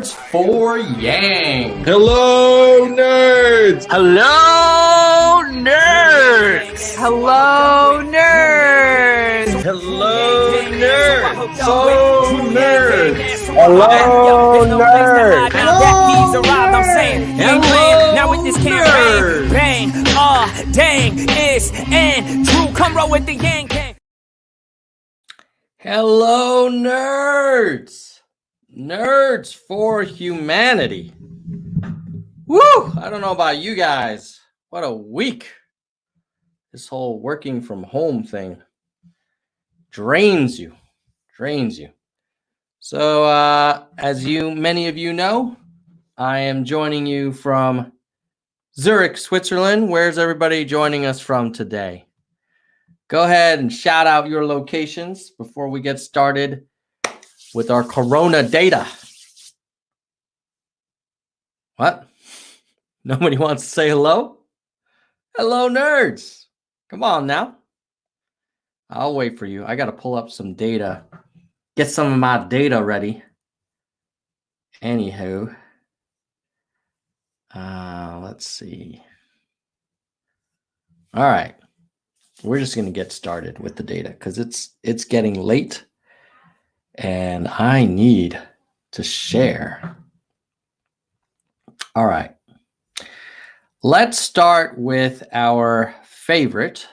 For Yang. Hello, nerds! Hello, nerds! Hello, nerds! Hello, nerds! So nerds! Hello, nerds! Hello, now with this campaign, bang, dang, it's and Drew, come roll with the Yang Gang. Hello, nerds! Nerds for Humanity. Woo! I don't know about you guys. What a week. This whole working from home thing drains you. So, as many of you know, I am joining you from Zurich, Switzerland. Where's everybody joining us from today? Go ahead and shout out your locations before we get started with our corona data. What? Nobody wants to say hello? Hello, nerds. Come on now. I'll wait for you. I got to pull up some data. Get some of my data ready. Anywho. Let's see. All right. We're just going to get started with the data because it's getting late. And I need to share. All right. Let's start with our favorite,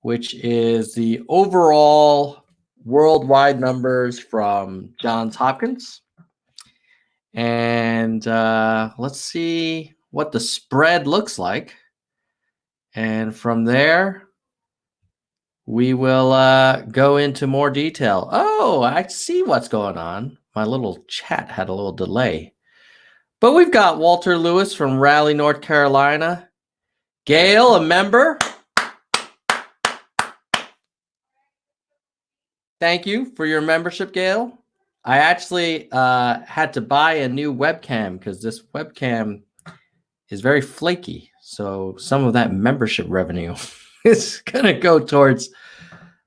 which is the overall worldwide numbers from Johns Hopkins. And let's see what the spread looks like. And from there, we will go into more detail. Oh, I see what's going on. My little chat had a little delay. But we've got Walter Lewis from Raleigh, North Carolina. Gail, a member. Thank you for your membership, Gail. I actually had to buy a new webcam because this webcam is very flaky. So some of that membership revenue is going to go towards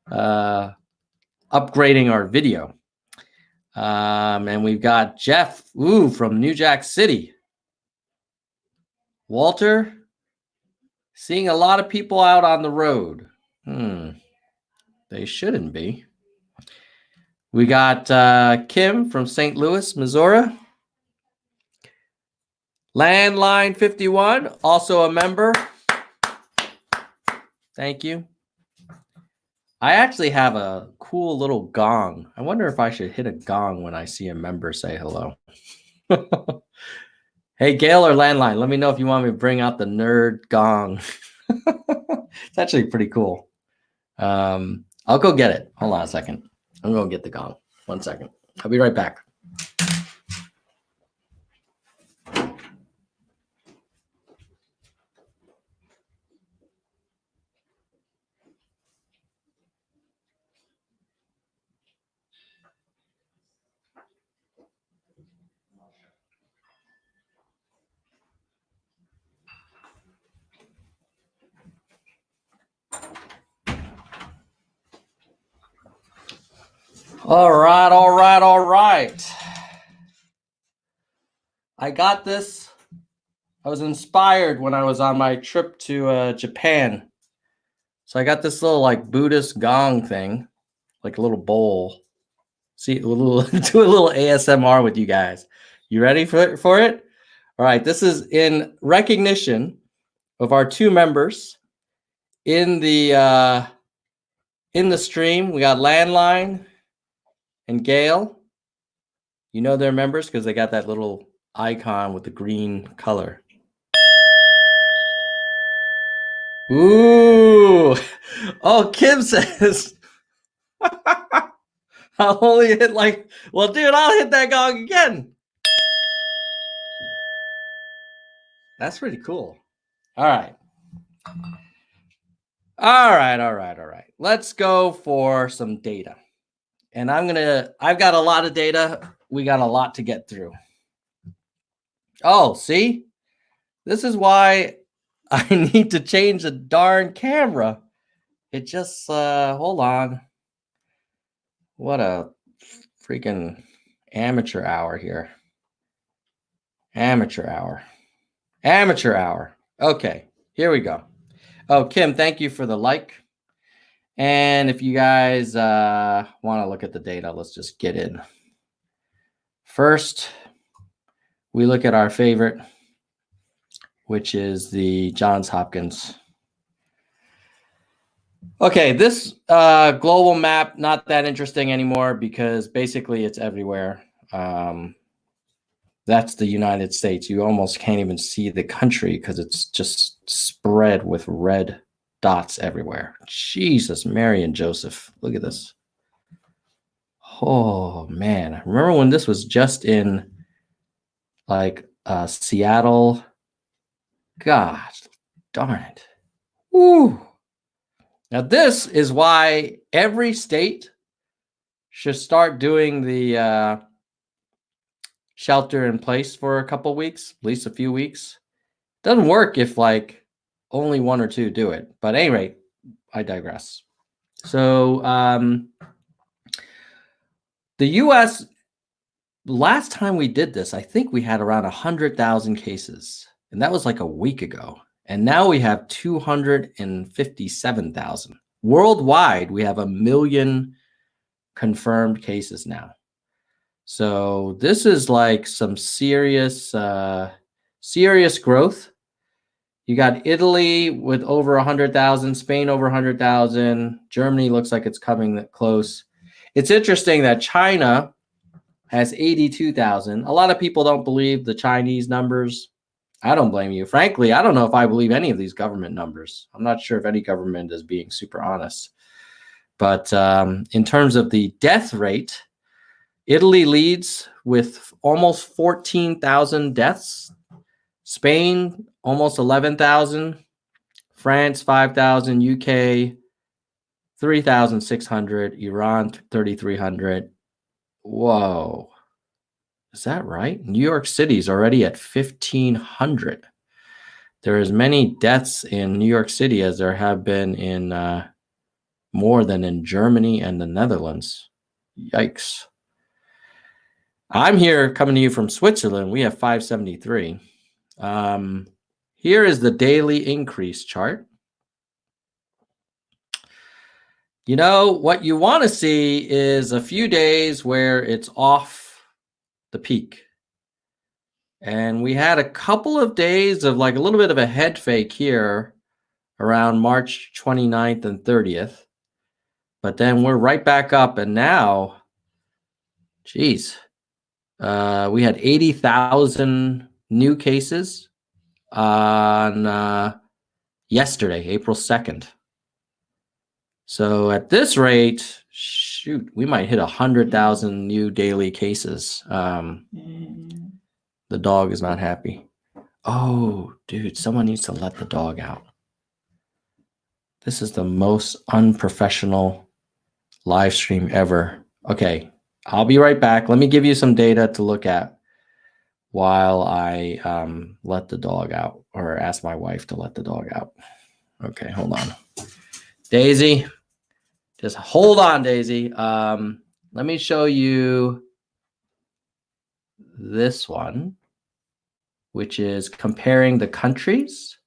upgrading our video. And we've got Jeff from New Jack City. Walter, seeing a lot of people out on the road. They shouldn't be. We got Kim from St. Louis, Missouri. Landline 51, also a member. Thank you. I actually have a cool little gong. I wonder if I should hit a gong when I see a member say hello. Hey, Gail or Landline, let me know if you want me to bring out the nerd gong. It's actually pretty cool. I'll go get it. Hold on a second. I'm going to get the gong. 1 second. I'll be right back. All right. I got this. I was inspired when I was on my trip to Japan. So I got this little like Buddhist gong thing, like a little bowl. See, do a little ASMR with you guys. You ready for it? All right. This is in recognition of our two members in the stream. We got Landline and Gail. You know they're members because they got that little icon with the green color. Ooh. Oh, Kim says I'll only hit well, dude, I'll hit that gong again. That's pretty cool. All right. Let's go for some data. And I've got a lot of data. We got a lot to get through. Oh, see? This is why I need to change the darn camera. It just, hold on. What a freaking amateur hour here. Amateur hour. Amateur hour. Okay, here we go. Oh, Kim, thank you for the like. And if you guys want to look at the data, let's just get in. First, we look at our favorite, which is the Johns Hopkins. Okay, this global map, not that interesting anymore because basically it's everywhere. That's the United States. You almost can't even see the country because it's just spread with red dots everywhere. Jesus, Mary and Joseph. Look at this. Oh, man. Remember when this was just in like Seattle? God darn it. Woo. Now, this is why every state should start doing the shelter in place for a couple weeks, at least a few weeks. Doesn't work if like only one or two do it. But at any rate, I digress. So the U.S., last time we did this, I think we had around 100,000 cases. And that was like a week ago. And now we have 257,000. Worldwide, we have 1 million confirmed cases now. So this is like some serious growth. You got Italy with over 100,000, Spain over 100,000. Germany looks like it's coming that close. It's interesting that China has 82,000. A lot of people don't believe the Chinese numbers. I don't blame you. Frankly, I don't know if I believe any of these government numbers. I'm not sure if any government is being super honest. But in terms of the death rate, Italy leads with almost 14,000 deaths. Spain, almost 11,000. France, 5,000. UK, 3,600. Iran, 3,300. Whoa. Is that right? New York City is already at 1,500. There are as many deaths in New York City as there have been in more than in Germany and the Netherlands. Yikes. I'm here coming to you from Switzerland. We have 573. Here is the daily increase chart. You know, what you want to see is a few days where it's off the peak. And we had a couple of days of like a little bit of a head fake here around March 29th and 30th. But then we're right back up. And now, geez, we had 80,000 new cases on yesterday, April 2nd. So at this rate, shoot, we might hit 100,000 new daily cases. The dog is not happy. Oh, dude, someone needs to let the dog out. This is the most unprofessional live stream ever. Okay, I'll be right back. Let me give you some data to look at while I let the dog out, or ask my wife to let the dog out. Okay, hold on. Daisy, just hold on, Daisy. Let me show you this one, which is comparing the countries.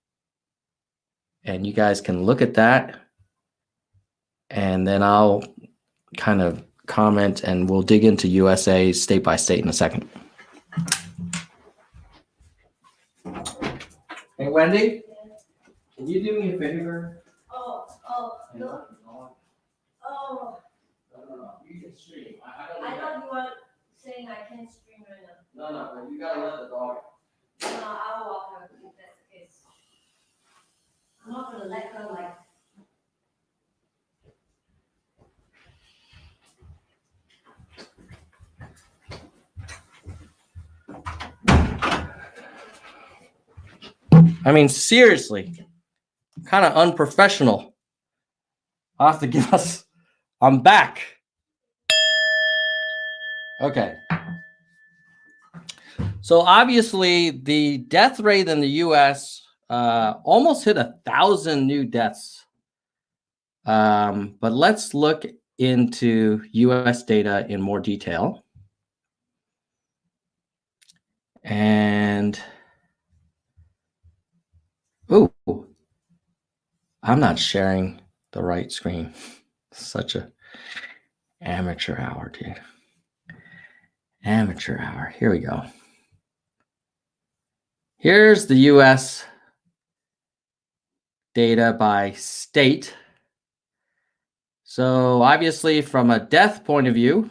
And you guys can look at that. And then I'll kind of comment and we'll dig into USA state by state in a second. Hey, Wendy, can you do me a favor? No. You can stream. I thought you were saying I can't stream right now. No, but you gotta let the dog. No, I'll walk her if that's the case. I'm not gonna let her like. I mean, seriously, kind of unprofessional. I'll have to give us. I'm back. Okay. So obviously, the death rate in the U.S. Almost hit 1,000 new deaths. But let's look into U.S. data in more detail. And And oh, I'm not sharing the right screen. Such a amateur hour, dude. Amateur hour. Here we go. Here's the US data by state. So obviously from a death point of view,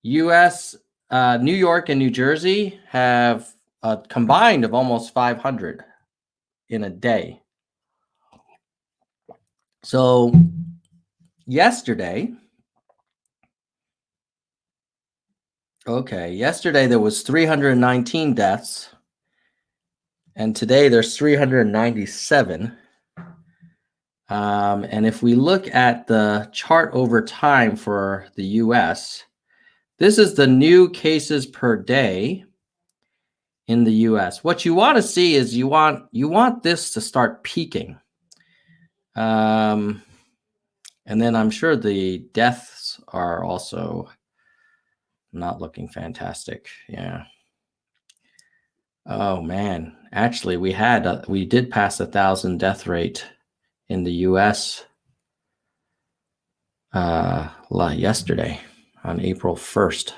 US, New York and New Jersey have a combined of almost 500 in a day. So yesterday there was 319 deaths, and today there's 397. And if we look at the chart over time for the US, this is the new cases per day in the US. What you want to see is you want this to start peaking. And then I'm sure the deaths are also not looking fantastic. Yeah. Oh man, actually we did pass 1,000 death rate in the US yesterday on April 1st.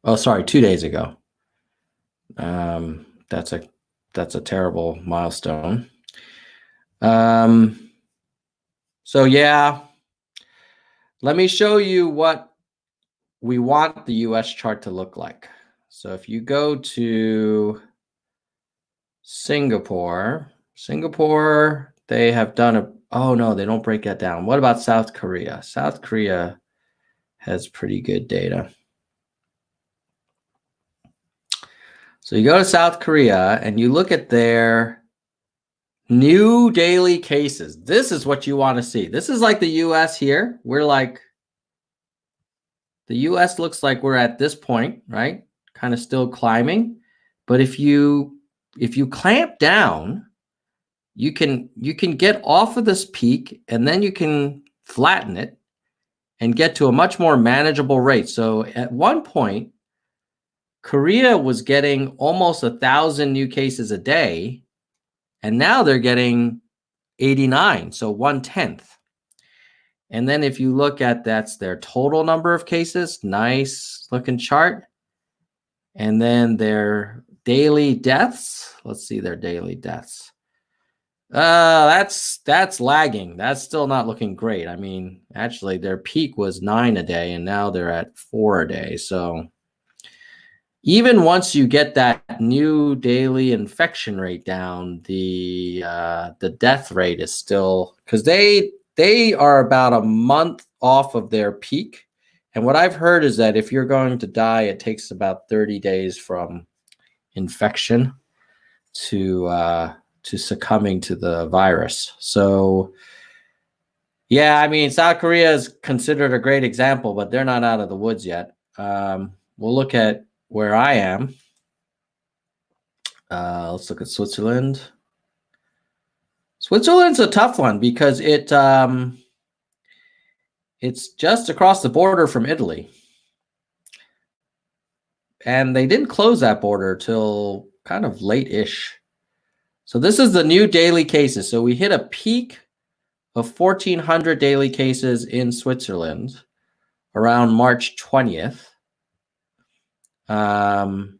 Oh, sorry, 2 days ago. That's a terrible milestone. So yeah, let me show you what we want the US chart to look like. So if you go to Singapore, they have done oh no, they don't break that down. What about South Korea? South Korea has pretty good data. So you go to South Korea and you look at their new daily cases. This is what you want to see. This is like the US here. The US looks like we're at this point, right? Kind of still climbing. But if you clamp down, you can get off of this peak and then you can flatten it and get to a much more manageable rate. So at one point, Korea was getting almost 1,000 new cases a day, and now they're getting 89, so 1/10. And then if you look at that's their total number of cases, nice looking chart. And then their daily deaths, let's see their daily deaths. That's lagging. That's still not looking great. I mean, actually their peak was 9 a day and now they're at 4 a day. So even once you get that new daily infection rate down, the death rate is still, because they are about a month off of their peak. And what I've heard is that if you're going to die, it takes about 30 days from infection to succumbing to the virus. So yeah, I mean, South Korea is considered a great example, but they're not out of the woods yet. We'll look at where I am. Let's look at Switzerland. Switzerland's a tough one because it's just across the border from Italy. And they didn't close that border till kind of late-ish. So this is the new daily cases. So we hit a peak of 1,400 daily cases in Switzerland around March 20th. And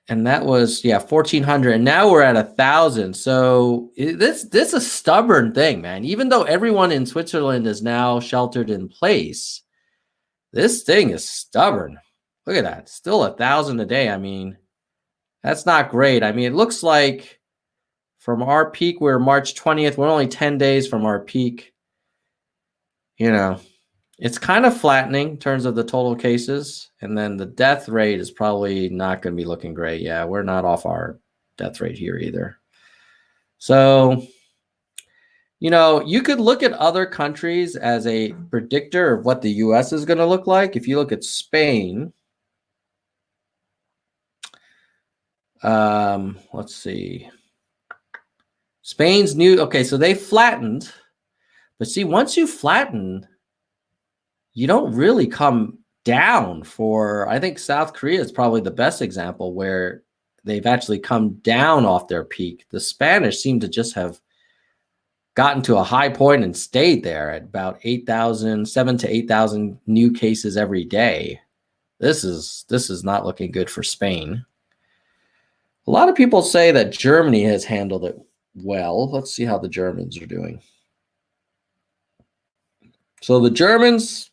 that was 1,400, and now we're at 1,000. So this is a stubborn thing, man. Even though everyone in Switzerland is now sheltered in place, this thing is stubborn. Look at that, still 1,000 a day. I mean, that's not great. I mean, it looks like from our peak, we're March 20th. We're only 10 days from our peak. You know, it's kind of flattening in terms of the total cases. And then the death rate is probably not going to be looking great. Yeah, we're not off our death rate here either. So, you know, you could look at other countries as a predictor of what the US is going to look like. If you look at Spain, let's see. Spain's new. Okay, so they flattened. But see, once you flatten, you don't really come down for, I think South Korea is probably the best example where they've actually come down off their peak. The Spanish seem to just have gotten to a high point and stayed there at about 7 to 8,000 new cases every day. This is not looking good for Spain. A lot of people say that Germany has handled it well. Let's see how the Germans are doing. So the Germans,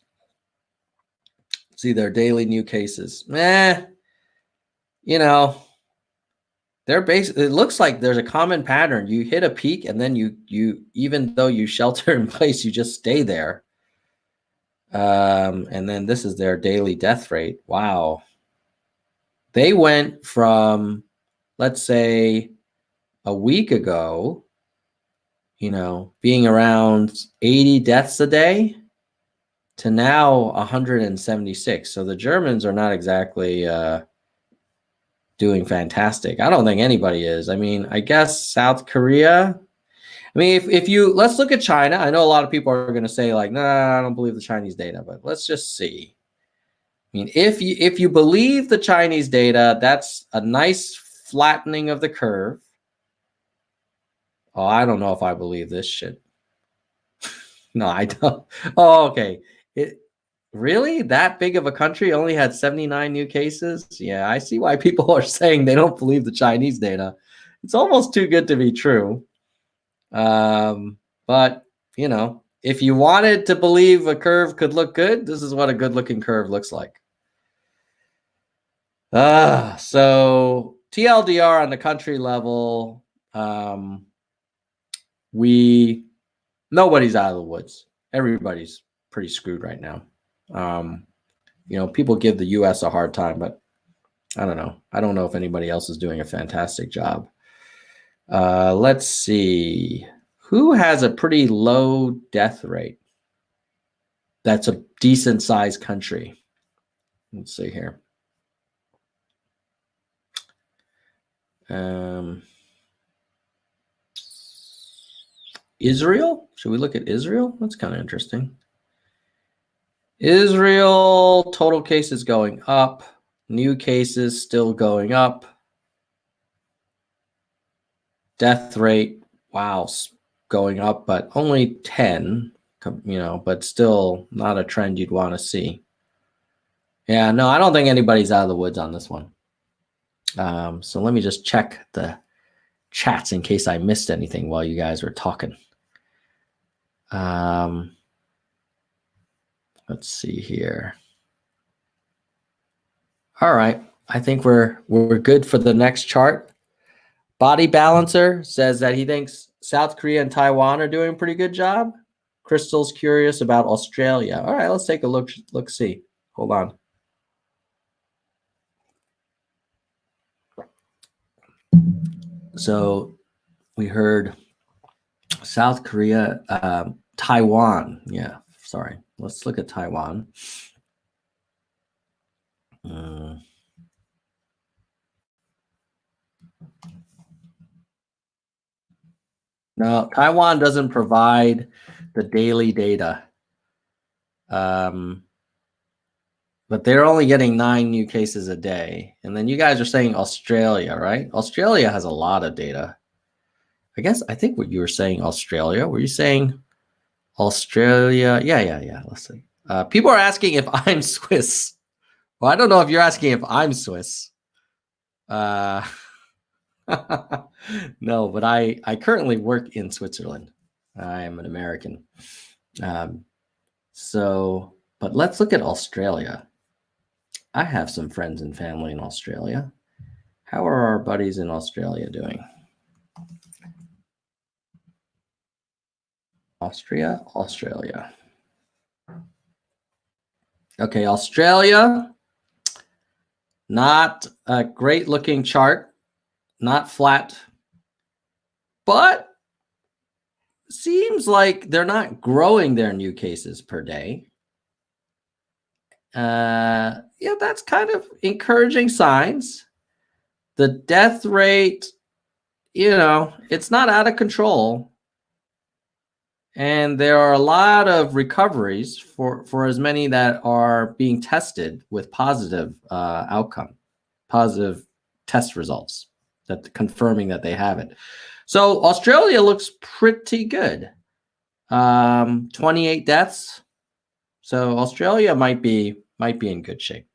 see their daily new cases. You know, they're basically, it looks like there's a common pattern. You hit a peak and then you even though you shelter in place, you just stay there. And then this is their daily death rate. Wow. They went from, let's say, a week ago, you know, being around 80 deaths a day to now 176. So the Germans are not exactly doing fantastic. I don't think anybody is. I mean, I guess South Korea. I mean, if you, let's look at China. I know a lot of people are going to say like, nah, I don't believe the Chinese data, but let's just see. I mean, if you believe the Chinese data, that's a nice flattening of the curve. Oh, I don't know if I believe this shit. No, I don't. Oh, okay. Really? That big of a country only had 79 new cases? Yeah, I see why people are saying they don't believe the Chinese data. It's almost too good to be true. But, you know, if you wanted to believe a curve could look good, this is what a good-looking curve looks like. So TLDR on the country level, nobody's out of the woods. Everybody's pretty screwed right now. You know, people give the US a hard time, but I don't know. I don't know if anybody else is doing a fantastic job. Let's see. Who has a pretty low death rate? That's a decent sized country. Let's see here. Israel? Should we look at Israel? That's kind of interesting. Israel, total cases going up. New cases still going up. Death rate, wow, going up, but only 10, you know, but still not a trend you'd want to see. Yeah, no, I don't think anybody's out of the woods on this one. So let me just check the chats in case I missed anything while you guys were talking. Let's see here. All right, I think we're good for the next chart. Body Balancer says that he thinks South Korea and Taiwan are doing a pretty good job. Crystal's curious about Australia. All right, let's take a look see. Hold on. So we heard South Korea, Taiwan. Yeah, sorry. Let's look at Taiwan. No, Taiwan doesn't provide the daily data. But they're only getting 9 new cases a day. And then you guys are saying Australia, right? Australia has a lot of data. I think what you were saying, Australia. Were you saying Australia? Yeah. Let's see. People are asking if I'm Swiss. Well, I don't know if you're asking if I'm Swiss. No, but I currently work in Switzerland. I am an American. But let's look at Australia. I have some friends and family in Australia. How are our buddies in Australia doing? Australia. Okay, Australia. Not a great looking chart. Not flat. But seems like they're not growing their new cases per day. Yeah, that's kind of encouraging signs. The death rate, you know, it's not out of control. And there are a lot of recoveries for as many that are being tested with positive outcome, positive test results that confirming that they have it. So Australia looks pretty good. 28 deaths. So Australia might be in good shape.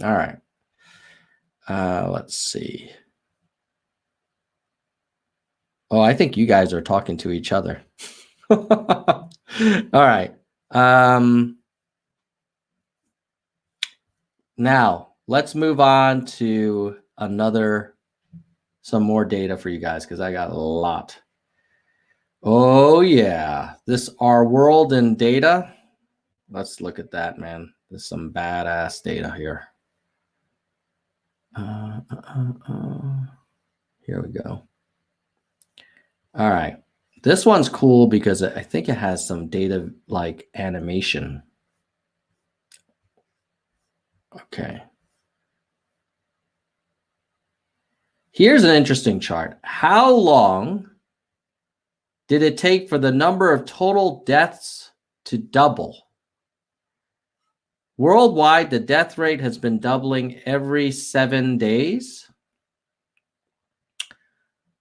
All right. Let's see. Oh, I think you guys are talking to each other. All right. Now let's move on to some more data for you guys because I got a lot. Oh yeah, this our world in data. Let's look at that, man. There's some badass data here. Here we go. All right. This one's cool because I think it has some data like animation. Okay. Here's an interesting chart. How long did it take for the number of total deaths to double? Worldwide, the death rate has been doubling every 7 days.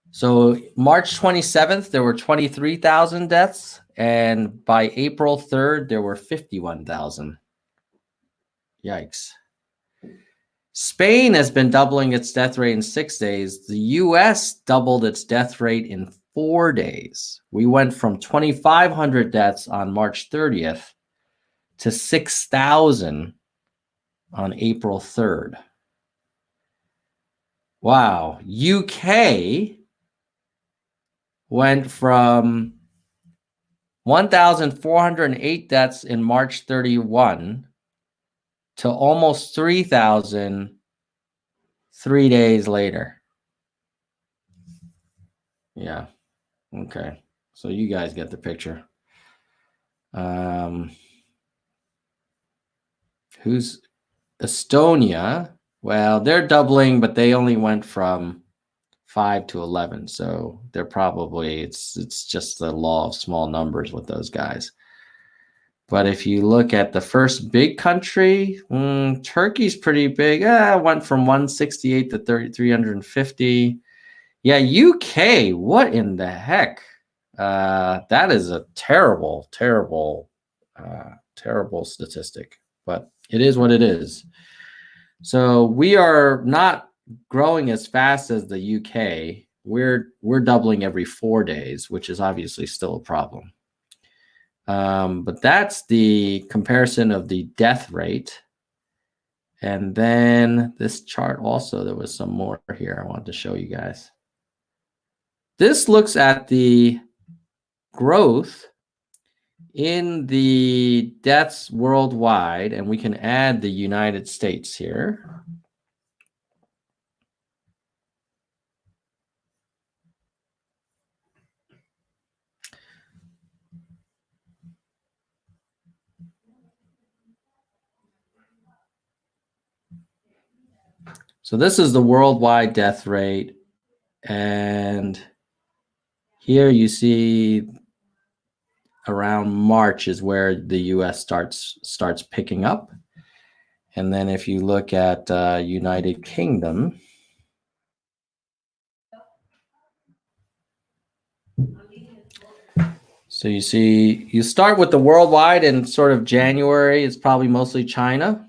So March 27th, there were 23,000 deaths. And by April 3rd, there were 51,000. Yikes. Spain has been doubling its death rate in 6 days. The US doubled its death rate in 4 days. We went from 2,500 deaths on March 30th to 6,000 on April 3rd. Wow. UK went from 1,408 deaths in March 31 to almost 3,000 3 days later. Yeah. Okay. So you guys get the picture. Who's Estonia? Well, they're doubling, but they only went from 5 to 11. So they're probably, it's just the law of small numbers with those guys. But if you look at the first big country, Turkey's pretty big. Went from 168 to 350. Yeah, UK, what in the heck? That is a terrible, terrible, terrible statistic. But it is what it is. So we are not growing as fast as the UK. We're doubling every 4 days, which is obviously still a problem. But that's the comparison of the death rate. And then this chart also, there was some more here I wanted to show you guys. This looks at the growth in the deaths worldwide, and we can add the United States here. So this is the worldwide death rate. And here you see around March is where the US starts picking up. And then if you look at United Kingdom, so you see, you start with the worldwide in sort of January. It's probably mostly China.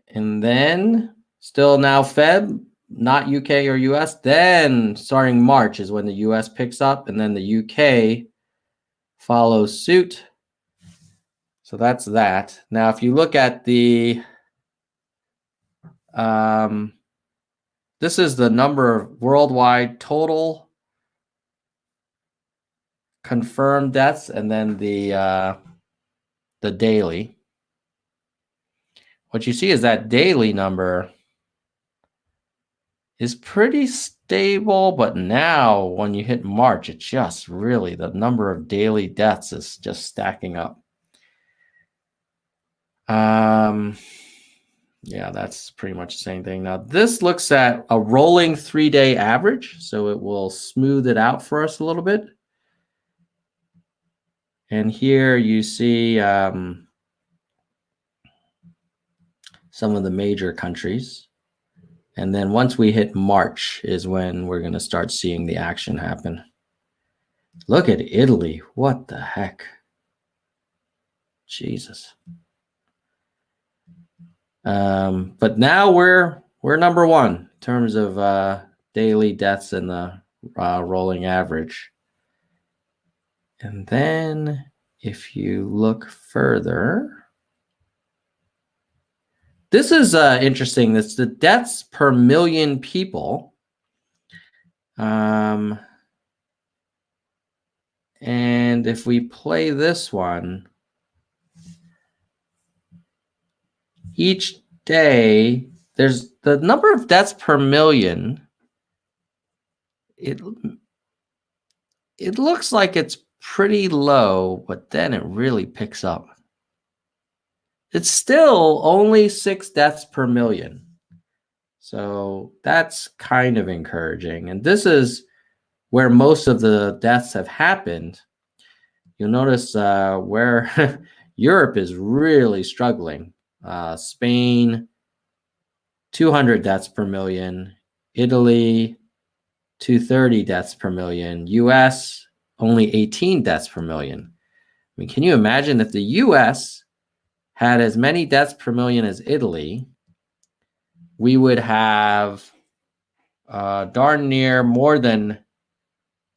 And then still now Feb, not UK or US. Then starting March is when the US picks up, and then the UK follows suit. So that's that. Now, if you look at the, this is the number of worldwide total confirmed deaths, and then the daily. What you see is that daily number is pretty stable, but now when you hit March, it's just really the number of daily deaths is just stacking up. Yeah, that's pretty much the same thing. Now, this looks at a rolling 3-day average, so it will smooth it out for us a little bit. And here you see some of the major countries. And then once we hit March is when we're going to start seeing the action happen. Look at Italy. What the heck? Jesus. But now we're number one in terms of daily deaths in the rolling average. And then if you look further, this is interesting. That's the deaths per million people. And if we play this one, each day, there's the number of deaths per million. It looks like it's pretty low, but then it really picks up. It's still only 6 deaths per million. So that's kind of encouraging. And this is where most of the deaths have happened. You'll notice where Europe is really struggling. Spain, 200 deaths per million. Italy, 230 deaths per million. US, only 18 deaths per million. I mean, can you imagine if the US had as many deaths per million as Italy, we would have darn near more than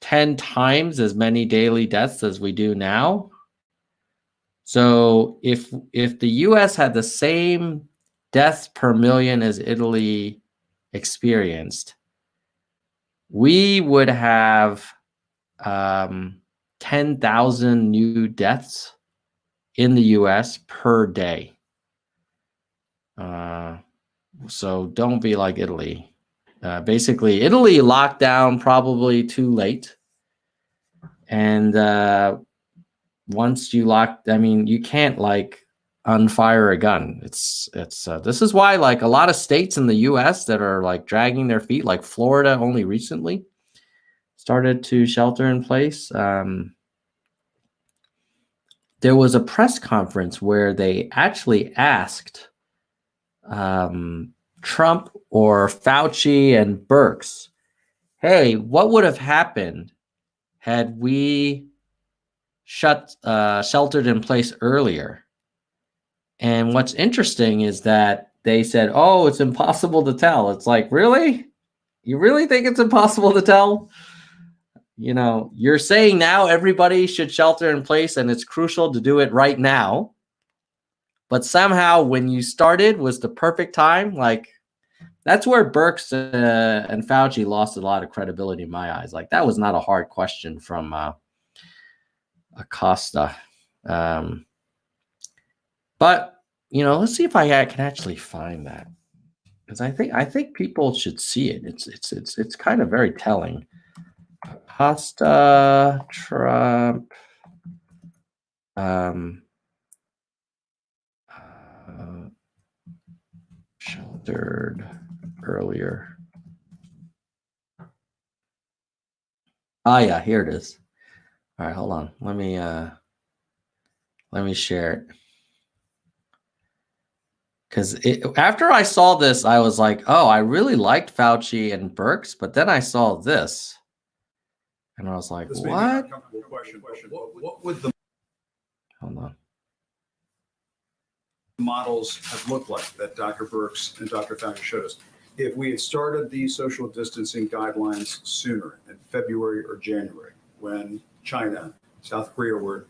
10 times as many daily deaths as we do now. So if the US had the same deaths per million as Italy experienced, we would have 10,000 new deaths in the US per day. So don't be like Italy. Basically, Italy locked down probably too late. And once you you can't like unfire a gun. It's this is why like a lot of states in the US that are like dragging their feet, like Florida only recently started to shelter in place. There was a press conference where they actually asked Trump or Fauci and Birx, hey, what would have happened had we sheltered in place earlier? And what's interesting is that they said, oh, it's impossible to tell. It's like, really? You really think it's impossible to tell? You know, you're saying now everybody should shelter in place and it's crucial to do it right now. But somehow when you started was the perfect time. Like, that's where Birx and Fauci lost a lot of credibility in my eyes. Like, that was not a hard question from Acosta. But, you know, let's see if I can actually find that. Because I think people should see it. It's kind of very telling. Acosta, Trump, sheltered earlier. Ah, yeah, here it is. All right, hold on. Let me share it. Because after I saw this, I was like, oh, I really liked Fauci and Birx, but then I saw this. And I was like, This what? Question. What would the Hold on. models have looked like that Dr. Birx and Dr. Fauci showed us if we had started these social distancing guidelines sooner in February or January when China, South Korea were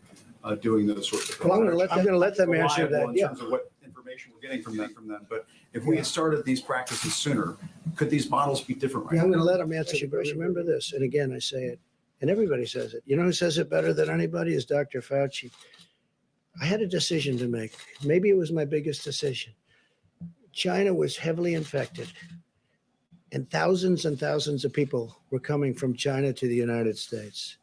doing those sorts of things? Well, I'm going to let them answer Reliable that. in Yeah. terms of what information we're getting from them. But if we had started these practices sooner, could these models be different right Yeah, I'm now? going to let them answer the question. Remember this, and again, I say it, and everybody says it. You know who says it better than anybody is Dr. Fauci. I had a decision to make. Maybe it was my biggest decision. China was heavily infected, and thousands of people were coming from China to the United States.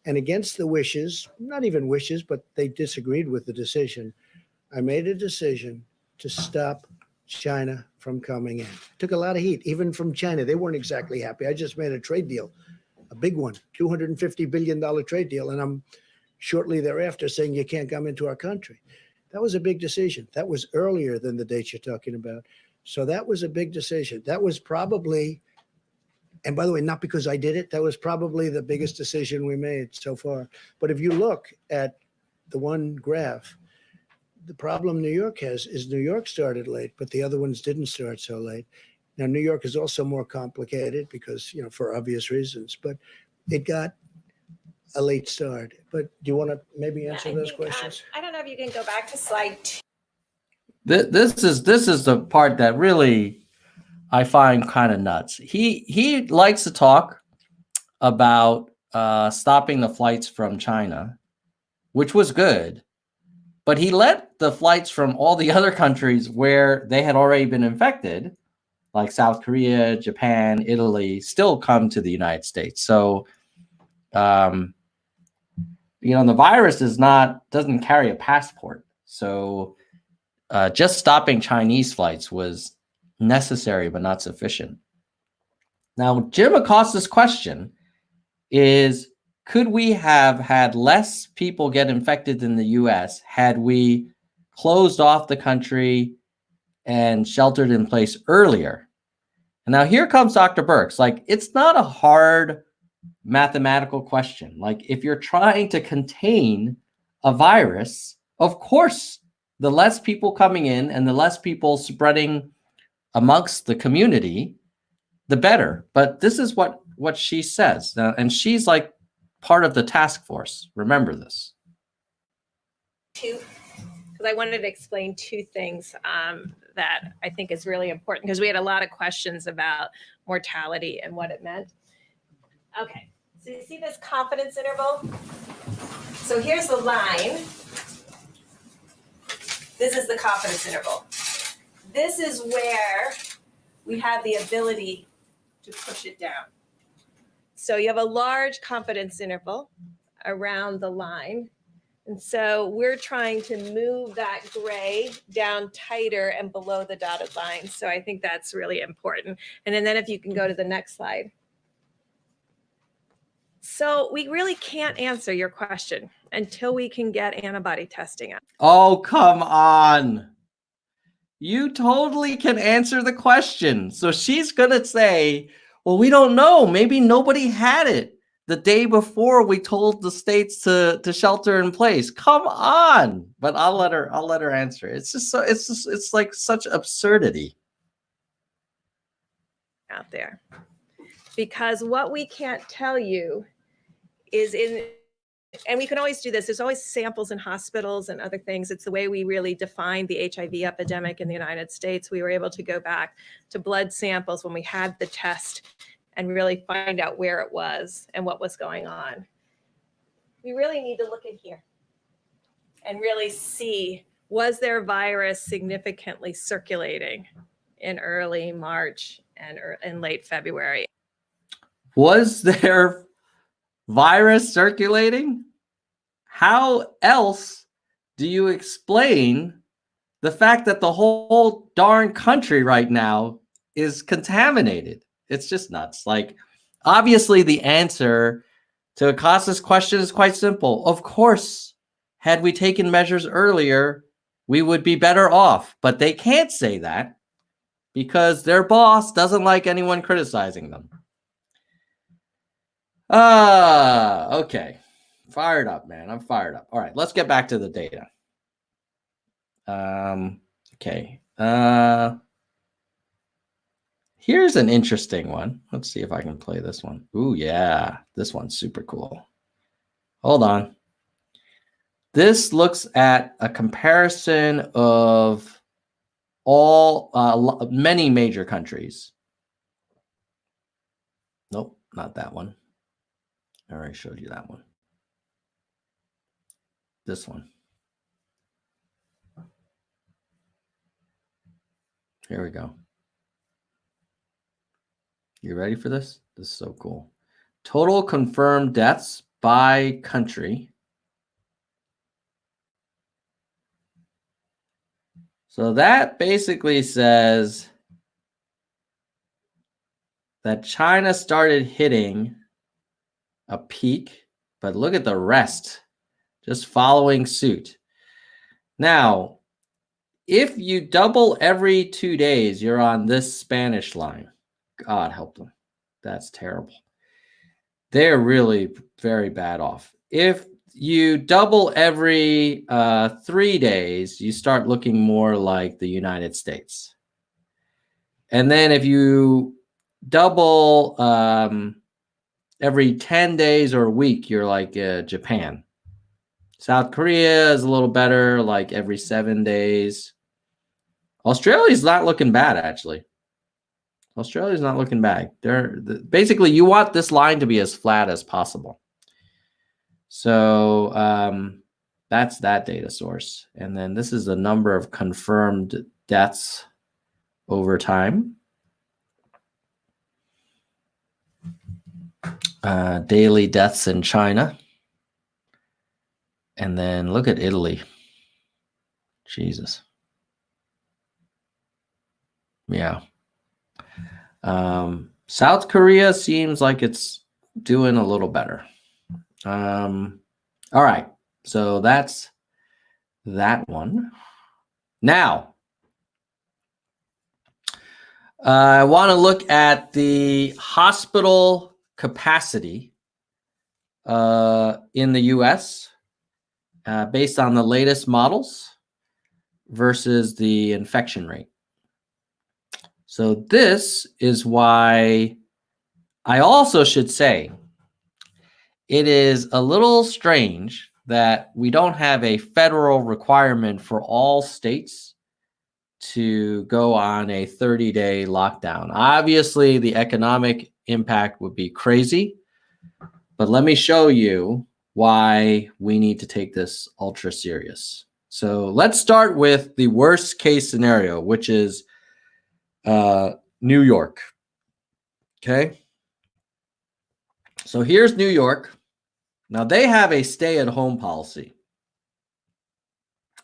And against the wishes, not even wishes, but they disagreed with the decision, I made a decision to stop China from coming in. Took a lot of heat, even from China. They weren't exactly happy. I just made a trade deal, a big one, $250 billion trade deal. And I'm shortly thereafter saying you can't come into our country. That was a big decision. That was earlier than the dates you're talking about. So that was a big decision. That was probably, and by the way, not because I did it, that was probably the biggest decision we made so far. But if you look at the one graph, the problem New York has is New York started late, but the other ones didn't start so late. Now, New York is also more complicated because, for obvious reasons, but it got a late start. But do you want to maybe answer those questions? I don't know if you can go back to slide 2. This is the part that really I find kind of nuts. He likes to talk about stopping the flights from China, which was good, but he let the flights from all the other countries where they had already been infected, like South Korea, Japan, Italy, still come to the United States. So, the virus doesn't carry a passport. So just stopping Chinese flights was necessary, but not sufficient. Now, Jim Acosta's question is, could we have had less people get infected in the US had we closed off the country and sheltered in place earlier? And now here comes Dr. Birx. Like, it's not a hard mathematical question. Like, if you're trying to contain a virus, of course, the less people coming in and the less people spreading amongst the community, the better. But this is what she says. And she's like part of the task force. Remember this. Because I wanted to explain 2 things that I think is really important, because we had a lot of questions about mortality and what it meant. Okay, so you see this confidence interval? So here's the line. This is the confidence interval. This is where we have the ability to push it down. So you have a large confidence interval around the line. And so we're trying to move that gray down tighter and below the dotted line. So I think that's really important. And then if you can go to the next slide. So we really can't answer your question until we can get antibody testing up. Oh, come on. You totally can answer the question. So she's going to say, well, we don't know. Maybe nobody had it the day before we told the states to shelter in place. Come on. But I'll let her answer. It's like such absurdity Out there. Because what we can't tell you is and we can always do this. There's always samples in hospitals and other things. It's the way we really defined the HIV epidemic in the United States. We were able to go back to blood samples when we had the test and really find out where it was and what was going on. We really need to look in here and really see, was there virus significantly circulating in early March and in late February? Was there virus circulating? How else do you explain the fact that the whole darn country right now is contaminated? It's just nuts. Like, obviously the answer to Acosta's question is quite simple. Of course, had we taken measures earlier, we would be better off. But they can't say that because their boss doesn't like anyone criticizing them. Okay. Fired up, man. I'm fired up. All right, let's get back to the data. Okay. Here's an interesting one. Let's see if I can play this one. Ooh, yeah. This one's super cool. Hold on. This looks at a comparison of many major countries. Nope, not that one. I already showed you that one. This one. Here we go. You ready for this? This is so cool. Total confirmed deaths by country. So that basically says that China started hitting a peak, but look at the rest. just following suit. Now, if you double every 2 days, you're on this Spanish line. God help them. That's terrible. They're really very bad off. If you double every 3 days, you start looking more like the United States. And then if you double every 10 days or a week, you're like Japan. South Korea is a little better, like every 7 days. Australia's not looking bad, actually. Australia's not looking bad. Basically, you want this line to be as flat as possible. So that's that data source. And then this is the number of confirmed deaths over time. Daily deaths in China. And then look at Italy. Jesus. Yeah. South Korea seems like it's doing a little better. All right. So that's that one. Now, I want to look at the hospital capacity in the US based on the latest models versus the infection rate. So this is why I also should say it is a little strange that we don't have a federal requirement for all states to go on a 30-day lockdown. Obviously, the economic impact would be crazy, but let me show you why we need to take this ultra serious. So let's start with the worst case scenario, which is New York. Okay. So here's New York. Now they have a stay-at-home policy,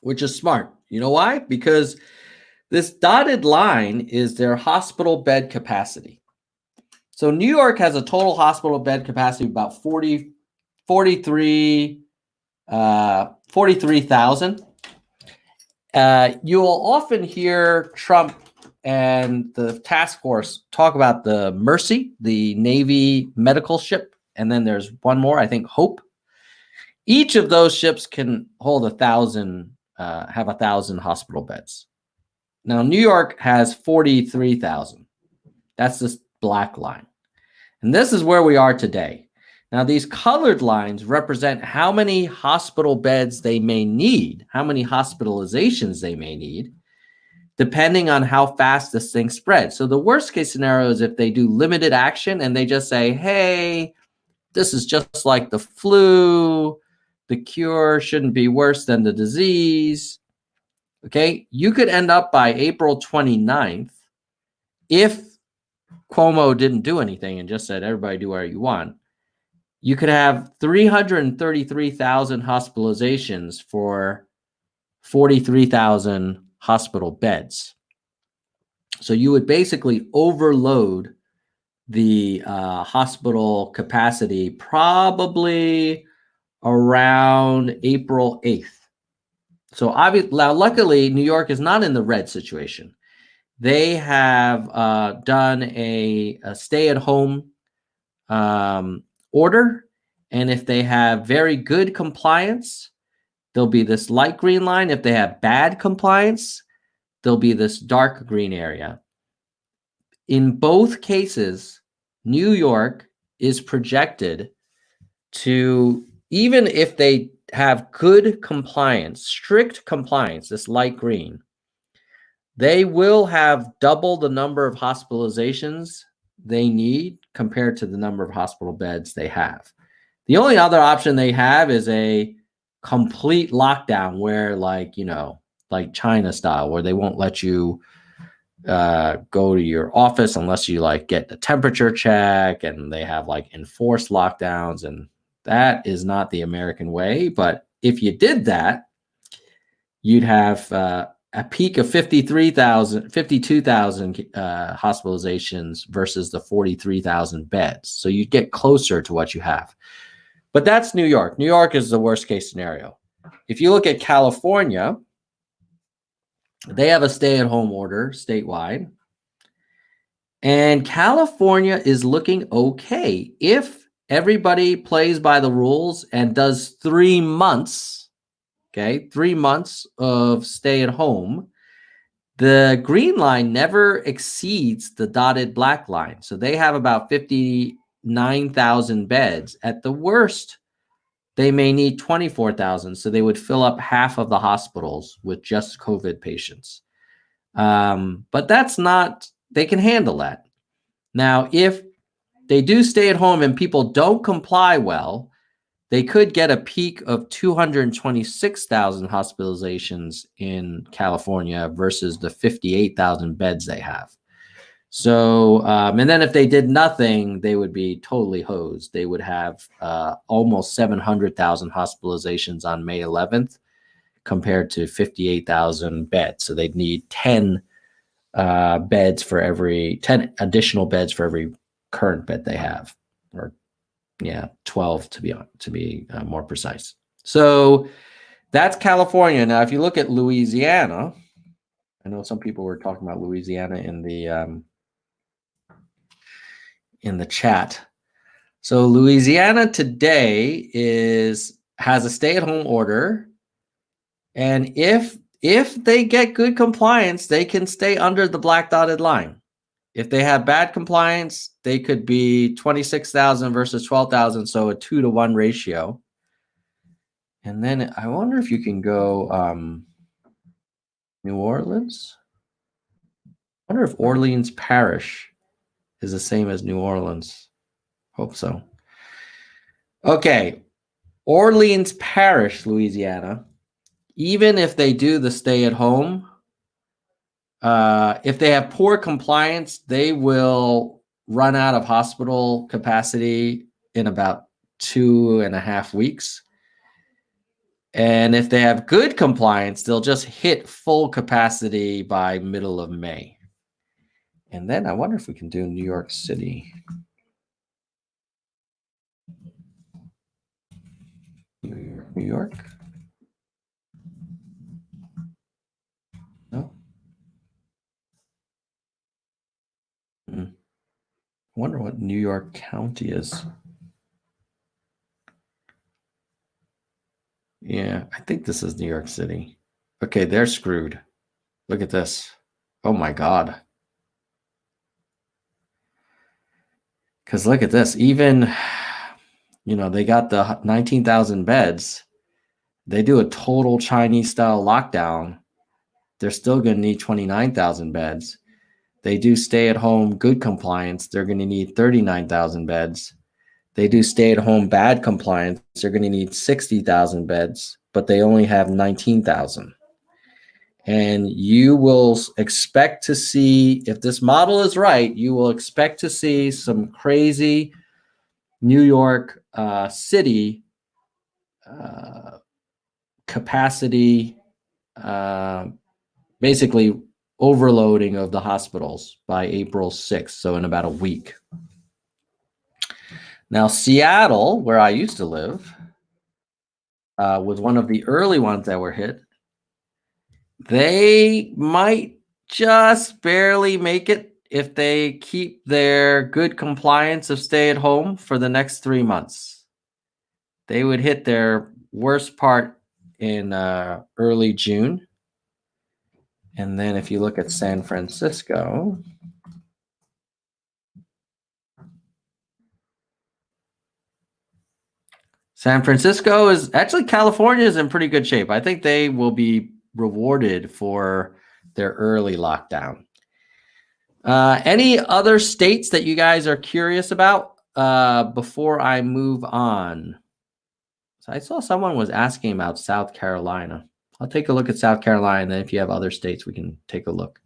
which is smart. You know why? Because this dotted line is their hospital bed capacity. So New York has a total hospital bed capacity of about 43,000. You will often hear Trump and the task force talk about the Mercy, the Navy medical ship. And then there's one more, I think, Hope. Each of those ships can hold 1,000, have 1,000 hospital beds. Now, New York has 43,000. That's this black line. And this is where we are today. Now, these colored lines represent how many hospital beds they may need, how many hospitalizations they may need, depending on how fast this thing spreads. So the worst case scenario is if they do limited action and they just say, hey, this is just like the flu, the cure shouldn't be worse than the disease. Okay, you could end up by April 29th, if Cuomo didn't do anything and just said, everybody do whatever you want, you could have 333,000 hospitalizations for 43,000 hospital beds. So you would basically overload the hospital capacity probably around April 8th. So obviously, luckily, New York is not in the red situation. They have done a stay-at-home order, and if they have very good compliance, there'll be this light green line. If they have bad compliance, there'll be this dark green area. In both cases, New York is projected to, even if they have good compliance, strict compliance, this light green, they will have double the number of hospitalizations they need compared to the number of hospital beds they have. The only other option they have is a complete lockdown where, like, you know, like China style, where they won't let you go to your office unless you like get the temperature check, and they have like enforced lockdowns, and that is not the American way. But if you did that, you'd have a peak of 52,000 hospitalizations versus the 43,000 beds. So you'd get closer to what you have. But that's New York. New York is the worst case scenario. If you look at California, they have a stay-at-home order statewide. And California is looking okay. If everybody plays by the rules and does 3 months, okay, 3 months of stay at home, the green line never exceeds the dotted black line. So they have about 59,000 beds. At the worst, they may need 24,000. So they would fill up half of the hospitals with just COVID patients. But that's not, they can handle that. Now, if they do stay at home and people don't comply well, they could get a peak of 226,000 hospitalizations in California versus the 58,000 beds they have. So, and then if they did nothing, they would be totally hosed. They would have almost 700,000 hospitalizations on May 11th compared to 58,000 beds. So they'd need 10 beds for every 10 additional beds for every current bed they have, or 12 to be more precise. So that's California. Now, if you look at Louisiana, I know some people were talking about Louisiana in the chat. So Louisiana today has a stay-at-home order, and if they get good compliance, they can stay under the black dotted line. If they have bad compliance, they could be 26,000 versus 12,000, so a 2-to-1 ratio. And then I wonder if you can go New Orleans. I wonder if Orleans Parish is the same as New Orleans. Hope so. Okay, Orleans Parish, Louisiana. Even if they do the stay at home, if they have poor compliance, they will run out of hospital capacity in about 2.5 weeks. And if they have good compliance, they'll just hit full capacity by middle of May. And then I wonder if we can do New York City. New York. No. I wonder what New York County is. Yeah, I think this is New York City. Okay, they're screwed. Look at this. Oh my God. Because look at this. Even, they got the 19,000 beds. They do a total Chinese style lockdown. They're still going to need 29,000 beds. They do stay at home good compliance. They're going to need 39,000 beds. They do stay at home bad compliance. They're going to need 60,000 beds, but they only have 19,000. And you will expect to see, if this model is right, you will expect to see some crazy New York City capacity, basically overloading of the hospitals by April 6th, so in about a week. Now, Seattle, where I used to live, was one of the early ones that were hit. They might just barely make it if they keep their good compliance of stay at home for the next 3 months. They would hit their worst part in early June. And then if you look at San Francisco, is actually, California is in pretty good shape. I think they will be rewarded for their early lockdown. Any other states that you guys are curious about before I move on? So I saw someone was asking about South Carolina. I'll take a look at South Carolina, and then if you have other states, we can take a look.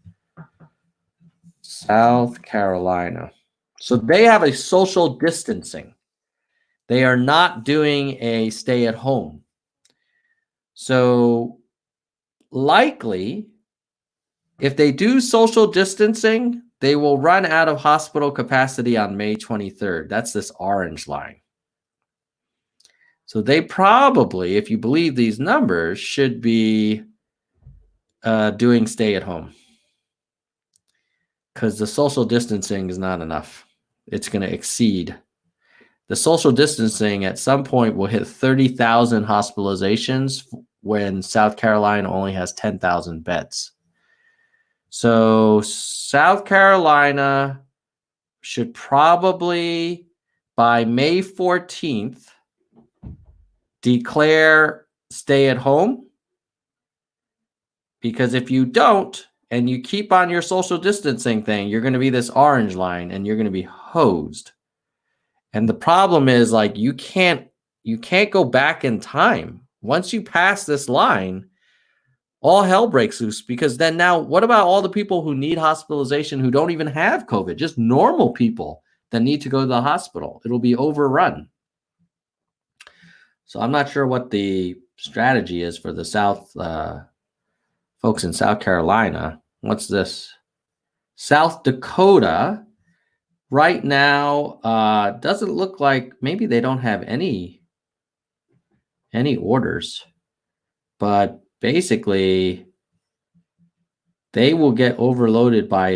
South Carolina. So they have a social distancing. They are not doing a stay at home. So likely, if they do social distancing, they will run out of hospital capacity on May 23rd. That's this orange line. So they probably, if you believe these numbers, should be doing stay at home, because the social distancing is not enough. It's going to exceed. The social distancing at some point will hit 30,000 hospitalizations when South Carolina only has 10,000 beds. So South Carolina should probably, by May 14th, declare stay at home. Because if you don't, and you keep on your social distancing thing, you're going to be this orange line and you're going to be hosed. And the problem is, like, you can't go back in time. Once you pass this line, all hell breaks loose, because then now what about all the people who need hospitalization who don't even have COVID, just normal people that need to go to the hospital? It'll be overrun. So I'm not sure what the strategy is for the South folks in South Carolina. What's this? South Dakota right now doesn't look like, maybe they don't have any orders, but basically they will get overloaded by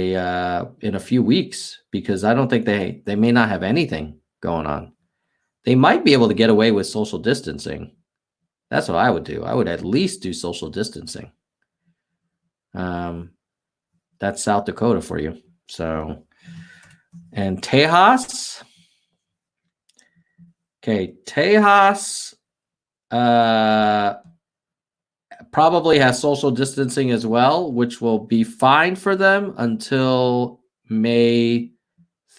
in a few weeks, because I don't think they may not have anything going on. They might be able to get away with social distancing. That's what I would do. I would at least do social distancing. That's South Dakota for you. So, and Tejas. Okay, Tejas probably has social distancing as well, which will be fine for them until May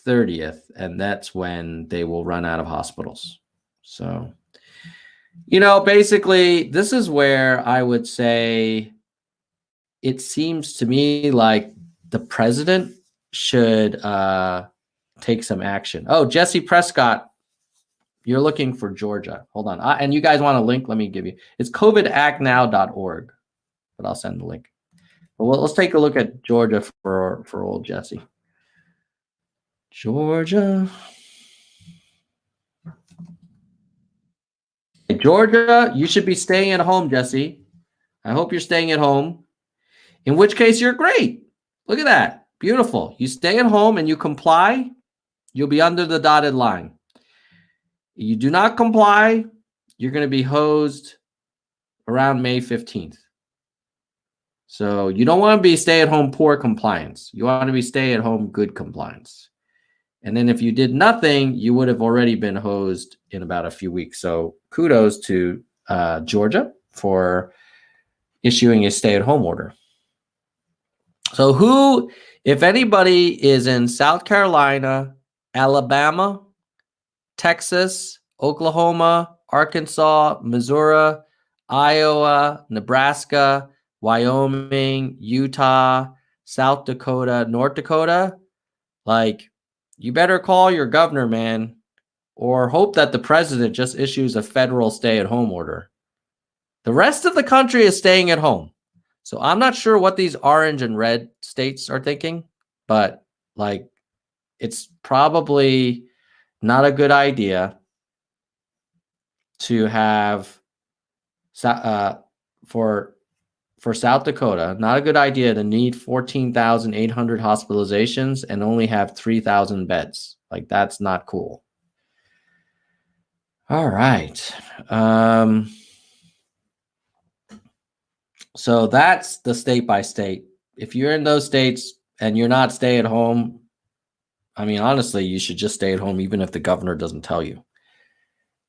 30th. And that's when they will run out of hospitals. So, basically, this is where I would say it seems to me like the president should take some action. Oh, Jesse Prescott, you're looking for Georgia. Hold on. And you guys want a link? Let me give you. It's covidactnow.org, but I'll send the link. But let's take a look at Georgia for old Jesse. Georgia. Georgia, you should be staying at home, Jesse. I hope you're staying at home. In which case, you're great. Look at that. Beautiful. You stay at home and you comply, you'll be under the dotted line. You do not comply, you're going to be hosed around May 15th. So you don't want to be stay-at-home poor compliance. You want to be stay-at-home good compliance. And then if you did nothing, you would have already been hosed in about a few weeks. So kudos to Georgia for issuing a stay-at-home order. So who, if anybody is in South Carolina, Alabama, Texas, Oklahoma, Arkansas, Missouri, Iowa, Nebraska, Wyoming, Utah, South Dakota, North Dakota, like, you better call your governor, man, or hope that the president just issues a federal stay-at-home order. The rest of the country is staying at home. So I'm not sure what these orange and red states are thinking, but like, it's probably not a good idea to have for South Dakota, not a good idea to need 14,800 hospitalizations and only have 3,000 beds. Like, that's not cool. All right. So that's the state by state. If you're in those states and you're not stay at home, I mean, honestly, you should just stay at home, even if the governor doesn't tell you.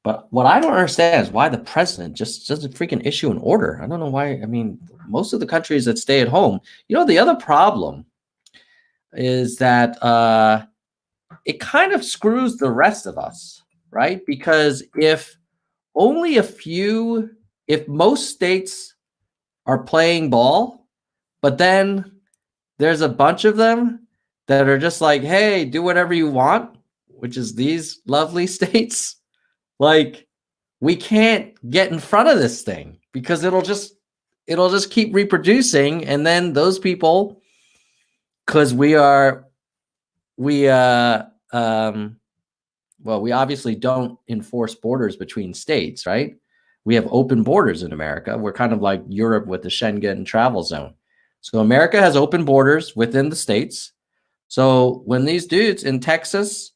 But what I don't understand is why the president just doesn't freaking issue an order. I don't know why. I mean, most of the countries that stay at home, the other problem is that it kind of screws the rest of us, right? Because if most states are playing ball, but then there's a bunch of them that are just like, hey, do whatever you want, which is these lovely states. Like, we can't get in front of this thing because it'll just keep reproducing. And then those people, because we Well, we obviously don't enforce borders between states, right? We have open borders in America. We're kind of like Europe with the Schengen travel zone. So America has open borders within the states. So when these dudes in Texas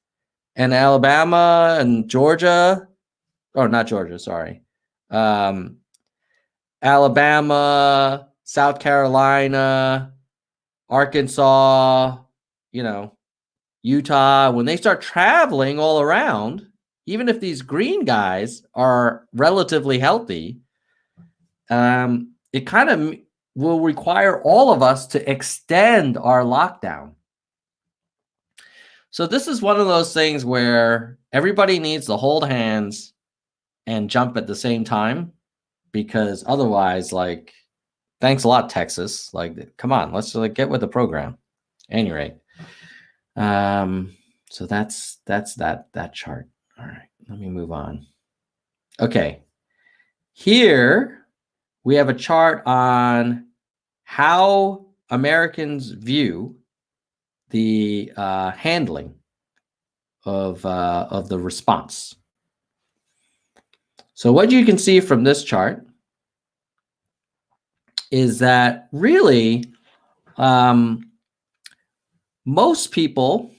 and Alabama and Georgia, or not Georgia, sorry, Alabama, South Carolina, Arkansas, Utah, when they start traveling all around, even if these green guys are relatively healthy, it kind of will require all of us to extend our lockdown. So this is one of those things where everybody needs to hold hands and jump at the same time, because otherwise, like, thanks a lot, Texas. Like, come on, let's get with the program. Any rate. So that's that chart. All right, let me move on. Okay. Here we have a chart on how Americans view the handling of the response. So what you can see from this chart is that really most people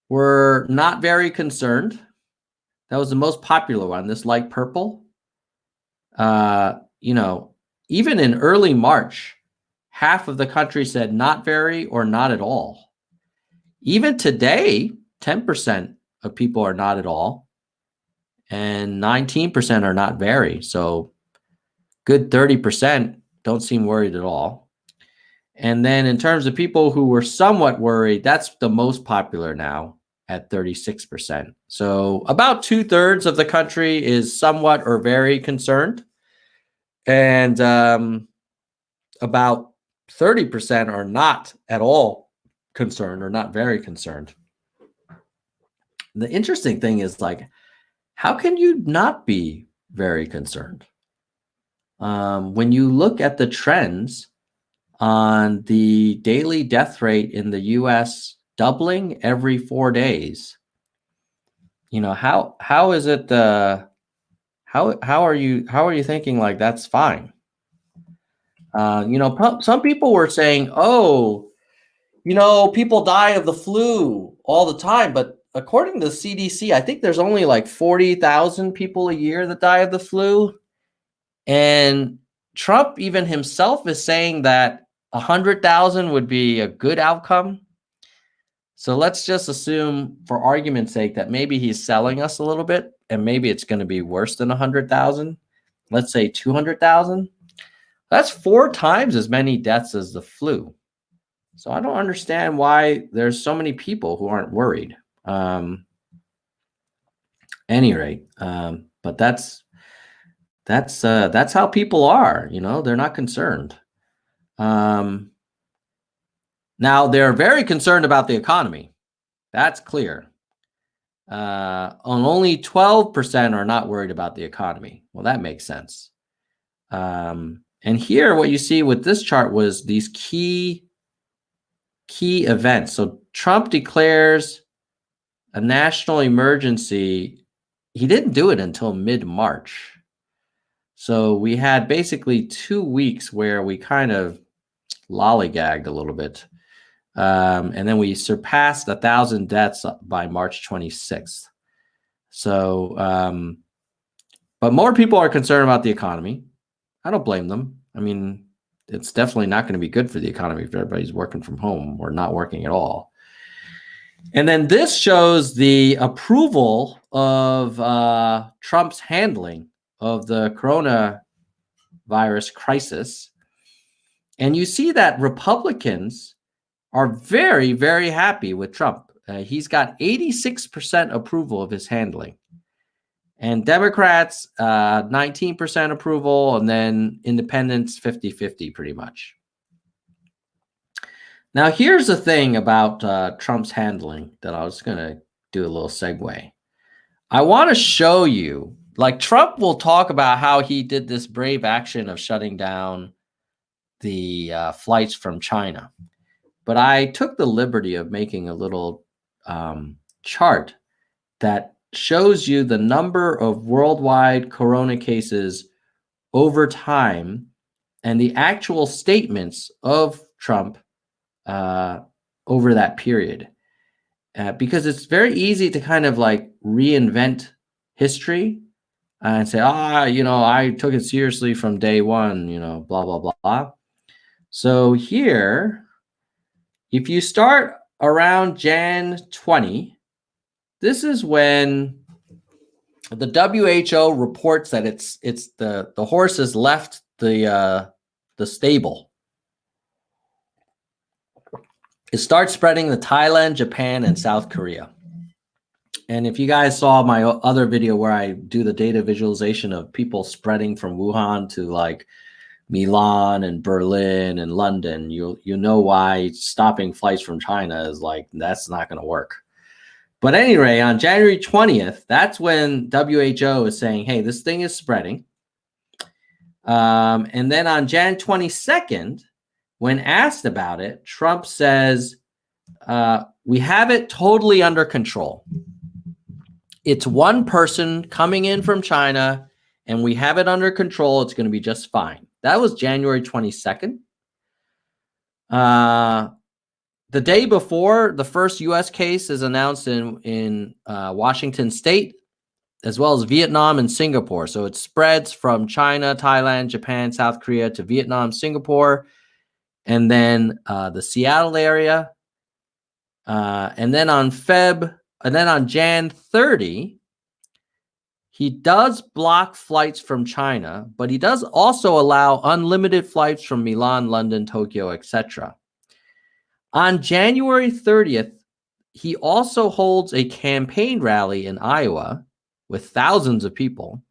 were not very concerned. That was the most popular one, this light purple. Even in early March, half of the country said not very or not at all. Even today, 10% of people are not at all, and 19% are not very. So good 30% don't seem worried at all. And then in terms of people who were somewhat worried, that's the most popular now at 36%. So about 2/3 of the country is somewhat or very concerned. And about 30% are not at all concerned or not very concerned. The interesting thing is, like, how can you not be very concerned? When you look at the trends on the daily death rate in the US doubling every 4 days, how is it how are you thinking like that's fine? Some people were saying, people die of the flu all the time, but according to the CDC, I think there's only like 40,000 people a year that die of the flu. And Trump even himself is saying that 100,000 would be a good outcome. So let's just assume, for argument's sake, that maybe he's selling us a little bit, and maybe it's going to be worse than 100,000. Let's say 200,000. That's 4 times as many deaths as the flu. So I don't understand why there's so many people who aren't worried. Any rate, but that's how people are. They're not concerned. Now they're very concerned about the economy. That's clear. Only 12% are not worried about the economy. Well, that makes sense. And here, what you see with this chart was these key events. So Trump declares a national emergency. He didn't do it until mid-March. So we had basically 2 weeks where we kind of lollygagged a little bit. And then we surpassed 1,000 deaths by March 26th. So, but more people are concerned about the economy. I don't blame them. I mean, it's definitely not going to be good for the economy if everybody's working from home or not working at all. And then this shows the approval of Trump's handling of the coronavirus crisis. And you see that Republicans are very, very happy with Trump. He's got 86% approval of his handling. And Democrats, 19% approval, and then independents, 50-50 pretty much. Now, here's the thing about Trump's handling that I was going to do a little segue. I want to show you, like, Trump will talk about how he did this brave action of shutting down the flights from China. But I took the liberty of making a little chart that shows you the number of worldwide corona cases over time and the actual statements of Trump over that period. Because it's very easy to kind of like reinvent history and say, I took it seriously from day one, blah, blah, blah, blah. So here, if you start around Jan 20, this is when the WHO reports that it's the horse has left the stable. It starts spreading to Thailand, Japan, and South Korea. And if you guys saw my other video where I do the data visualization of people spreading from Wuhan to like Milan and Berlin and London, you know why stopping flights from China is like, that's not going to work. But anyway, on January 20th, that's when WHO is saying, hey, this thing is spreading. And then on Jan 22nd, when asked about it, Trump says, we have it totally under control. It's one person coming in from China, and we have it under control. It's going to be just fine. That was January 22nd. The day before, the first U.S. case is announced in Washington State, as well as Vietnam and Singapore. So it spreads from China, Thailand, Japan, South Korea to Vietnam, Singapore, and then the Seattle area. And then on Jan 30, he does block flights from China, but he does also allow unlimited flights from Milan, London, Tokyo, etc. On January 30th, he also holds a campaign rally in Iowa with thousands of people.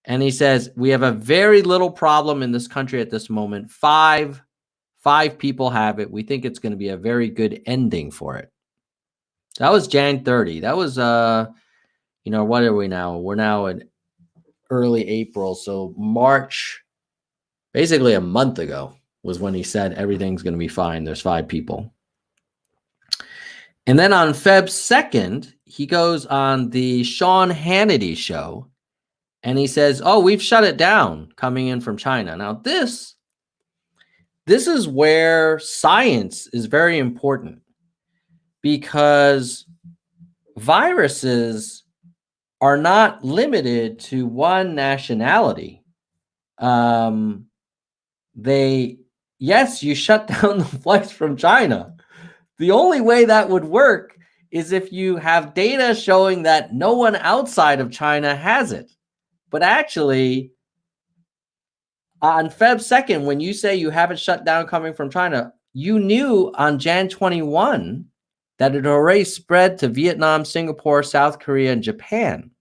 And he says, we have a very little problem in this country at this moment. Five people have it. We think it's going to be a very good ending for it. That was Jan 30. That was, what are we now? We're now in early April. So March, basically a month ago, was when he said everything's going to be fine. There's 5 people. And then on Feb 2nd, he goes on the Sean Hannity show and he says, we've shut it down coming in from China. Now, this is where science is very important, because viruses are not limited to one nationality. Yes, you shut down the flights from China. The only way that would work is if you have data showing that no one outside of China has it. But actually, on Feb 2nd, when you say you have it shut down coming from China, you knew on Jan 21 that it already spread to Vietnam, Singapore, South Korea, and Japan.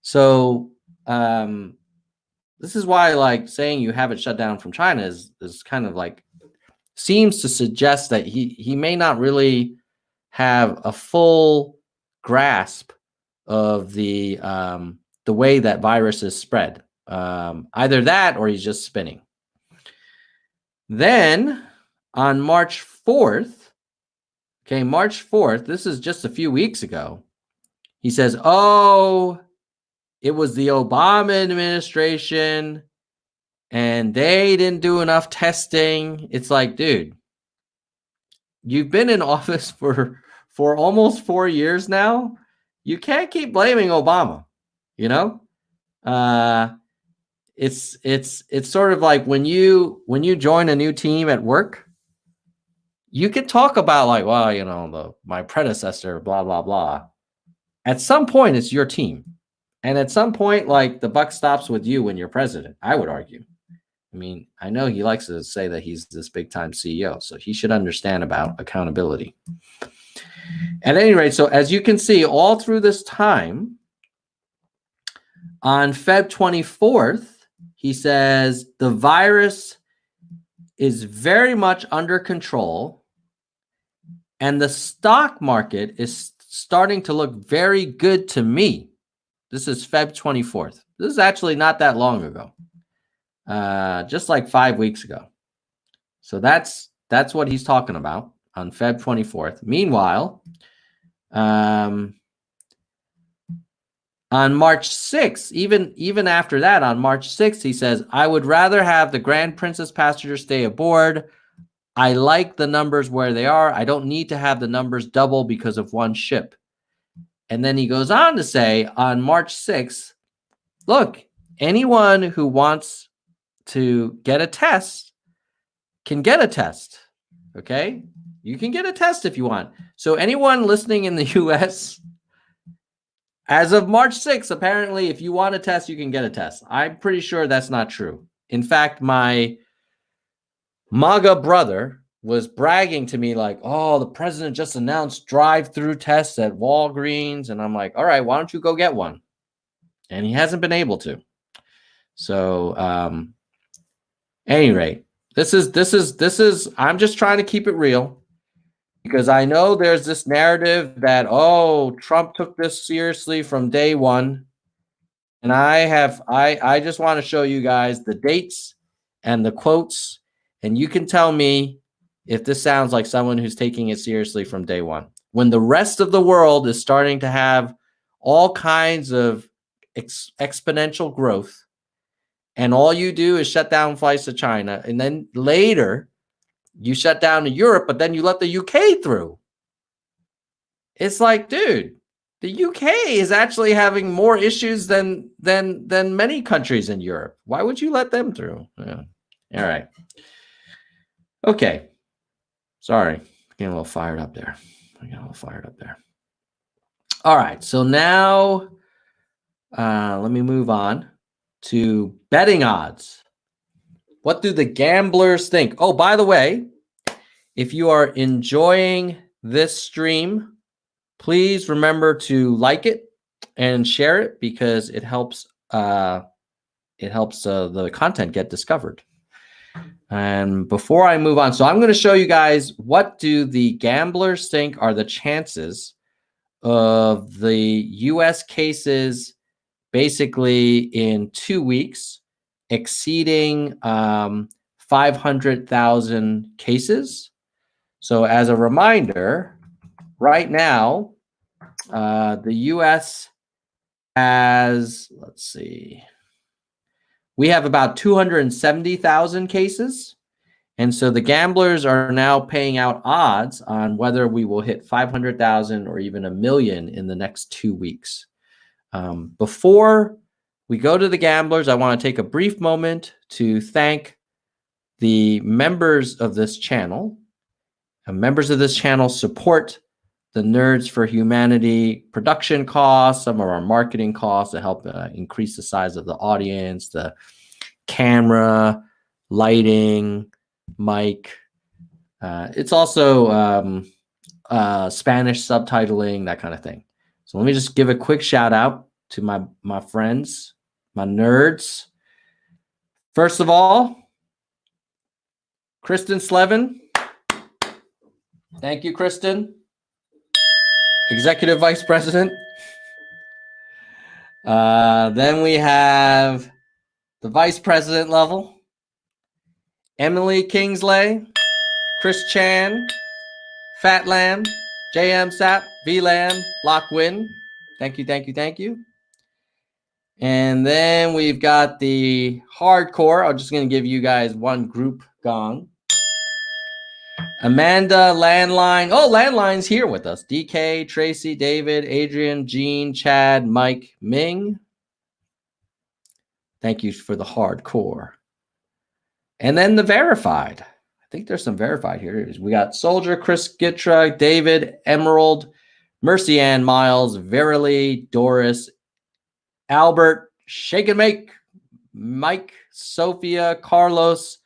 So this is why, like, saying you have it shut down from China is kind of like, seems to suggest that he may not really have a full grasp of the way that viruses spread. Either that or he's just spinning. Then on March 4th, March 4th, this is just a few weeks ago, he says, it was the Obama administration and they didn't do enough testing. It's like, dude, you've been in office for almost 4 years now. You can't keep blaming Obama, It's sort of like when you join a new team at work, you could talk about like, well, my predecessor, blah, blah, blah. At some point, it's your team. And at some point, like, the buck stops with you when you're president, I would argue. I mean, I know he likes to say that he's this big time CEO, so he should understand about accountability. At any rate, so as you can see, all through this time, on Feb 24th, he says the virus is very much under control and the stock market is starting to look very good to me. This is Feb 24th. This is actually not that long ago, just like 5 weeks ago. So that's what he's talking about on Feb 24th. Meanwhile, On March 6th, even after that, on March 6th, he says, I would rather have the Grand Princess passenger stay aboard. I like the numbers where they are. I don't need to have the numbers double because of one ship. And then he goes on to say on March 6th, look, anyone who wants to get a test can get a test. Okay? You can get a test if you want. So anyone listening in the US, as of March 6th, apparently, if you want a test, you can get a test. I'm pretty sure that's not true. In fact, my MAGA brother was bragging to me like, oh, the president just announced drive-through tests at Walgreens. And I'm like, all right, why don't you go get one? And he hasn't been able to. So, any rate, this is, I'm just trying to keep it real because I know there's this narrative that, oh, Trump took this seriously from day one. And I just want to show you guys the dates and the quotes, and you can tell me if this sounds like someone who's taking it seriously from day one. When the rest of the world is starting to have all kinds of exponential growth, and all you do is shut down flights to China, and then later you shut down to Europe, but then you let the UK through. It's like, dude, the UK is actually having more issues than many countries in Europe. Why would you let them through? Yeah. All right. Okay. Sorry. Getting a little fired up there. All right. So now let me move on to betting odds. What do the gamblers think? Oh, by the way, if you are enjoying this stream, please remember to like it and share it because it helps the content get discovered. And before I move on, so I'm going to show you guys what do the gamblers think are the chances of the U.S. cases basically in 2 weeks exceeding 500,000 cases. So as a reminder, right now, the U.S. has, let's see, we have about 270,000 cases. And so the gamblers are now paying out odds on whether we will hit 500,000 or even 1 million in the next 2 weeks. Before we go to the gamblers, I want to take a brief moment to thank the members of this channel. Members of this channel support the Nerds for Humanity production costs, some of our marketing costs to help increase the size of the audience, the camera, lighting, mic. It's also Spanish subtitling, that kind of thing. So let me just give a quick shout out to my friends, my nerds. First of all, Kristen Slevin. Thank you, Kristen. Executive Vice President. Then we have the Vice President level. Emily Kingsley, Chris Chan, Fat Lamb, JM Sap, VLAM, Lockwin. Thank you. And then we've got the hardcore. I'm just going to give you guys one group gong. Amanda Landline. Oh, Landline's here with us. DK, Tracy, David, Adrian, Gene, Chad, Mike, Ming. Thank you for the hardcore. And then the verified. I think there's some verified here. We got Soldier, Chris Gitra, David, Emerald, Mercy Ann Miles, Verily, Doris, Albert, Shake and Make, Mike, Sophia, Carlos,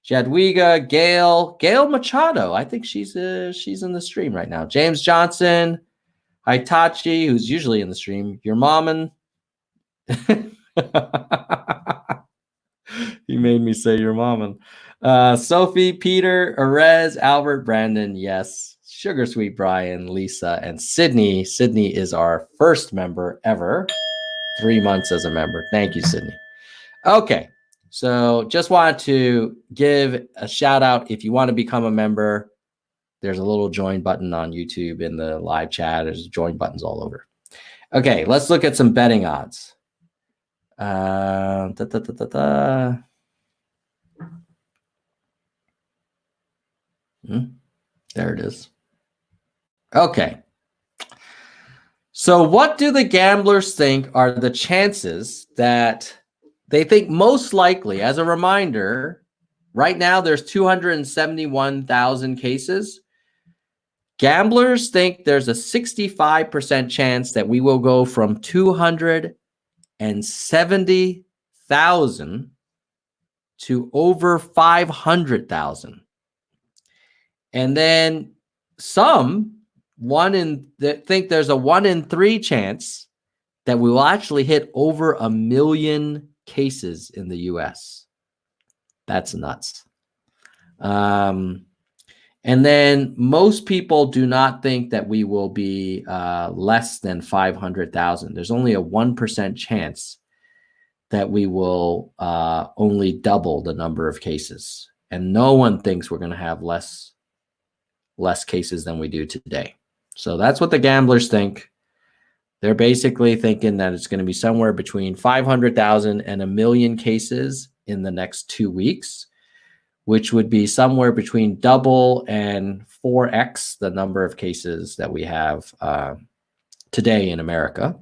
Jadwiga, Gail Machado. I think she's in the stream right now. James Johnson, Hitachi, who's usually in the stream. Your mom and you made me say your mom and Sophie, Peter, Erez, Albert, Brandon, yes, Sugar Sweet Brian, Lisa, and Sydney. Sydney is our first member ever. 3 months as a member. Thank you, Sydney. Okay. So just wanted to give a shout out. If you want to become a member, there's a little join button on YouTube in the live chat. There's join buttons all over. Okay, let's look at some betting odds. There it is. Okay. So what do the gamblers think are the chances that they think most likely? As a reminder, right now there's 271,000 cases. Gamblers think there's a 65% chance that we will go from 270,000 to over 500,000. And then some think there's a 1 in 3 chance that we will actually hit over 1 million cases in the US. That's nuts. And then most people do not think that we will be less than 500,000. There's only a 1% chance that we will only double the number of cases. And no one thinks we're going to have less cases than we do today. So that's what the gamblers think. They're basically thinking that it's going to be somewhere between 500,000 and 1 million cases in the next 2 weeks, which would be somewhere between double and 4x the number of cases that we have today in America.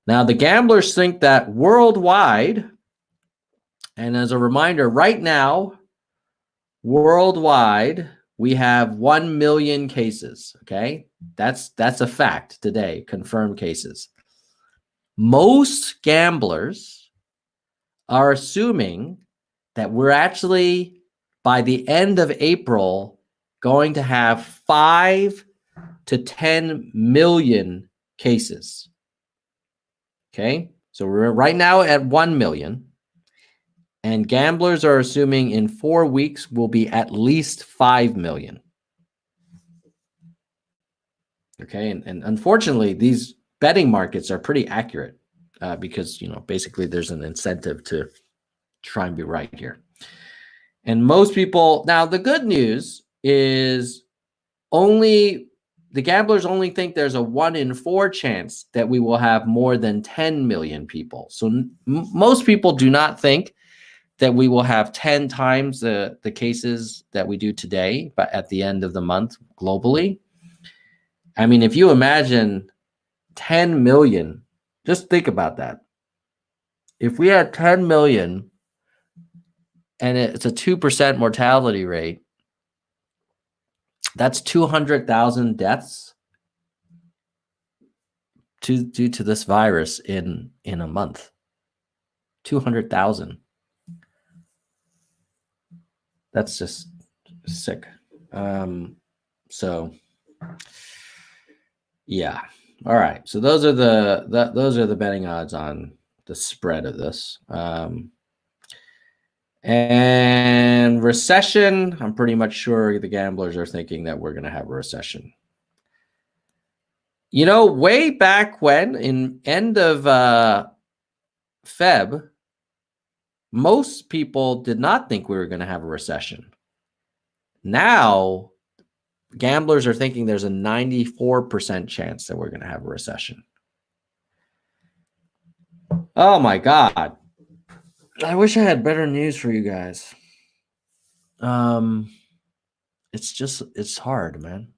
Now, the gamblers think that worldwide, and as a reminder, right now, worldwide, we have 1 million cases, okay? That's a fact today, confirmed cases. Most gamblers are assuming that we're actually, by the end of April, going to have 5 to 10 million cases. Okay, so we're right now at 1 million. And gamblers are assuming in 4 weeks we'll be at least 5 million. Okay, and unfortunately, these betting markets are pretty accurate because, basically there's an incentive to try and be right here. And most people, now the good news is the gamblers only think there's a 1 in 4 chance that we will have more than 10 million people. So most people do not think that we will have 10 times the cases that we do today, but at the end of the month globally. I mean, if you imagine 10 million, just think about that. If we had 10 million and it's a 2% mortality rate, that's 200,000 deaths due to this virus in a month. 200,000. That's just sick. So yeah. All right. So those are the betting odds on the spread of this. And recession, I'm pretty much sure the gamblers are thinking that we're going to have a recession. Way back when, in end of Feb, most people did not think we were going to have a recession. Now, gamblers are thinking there's a 94% chance that we're going to have a recession. Oh my God. I wish I had better news for you guys. It's hard, man.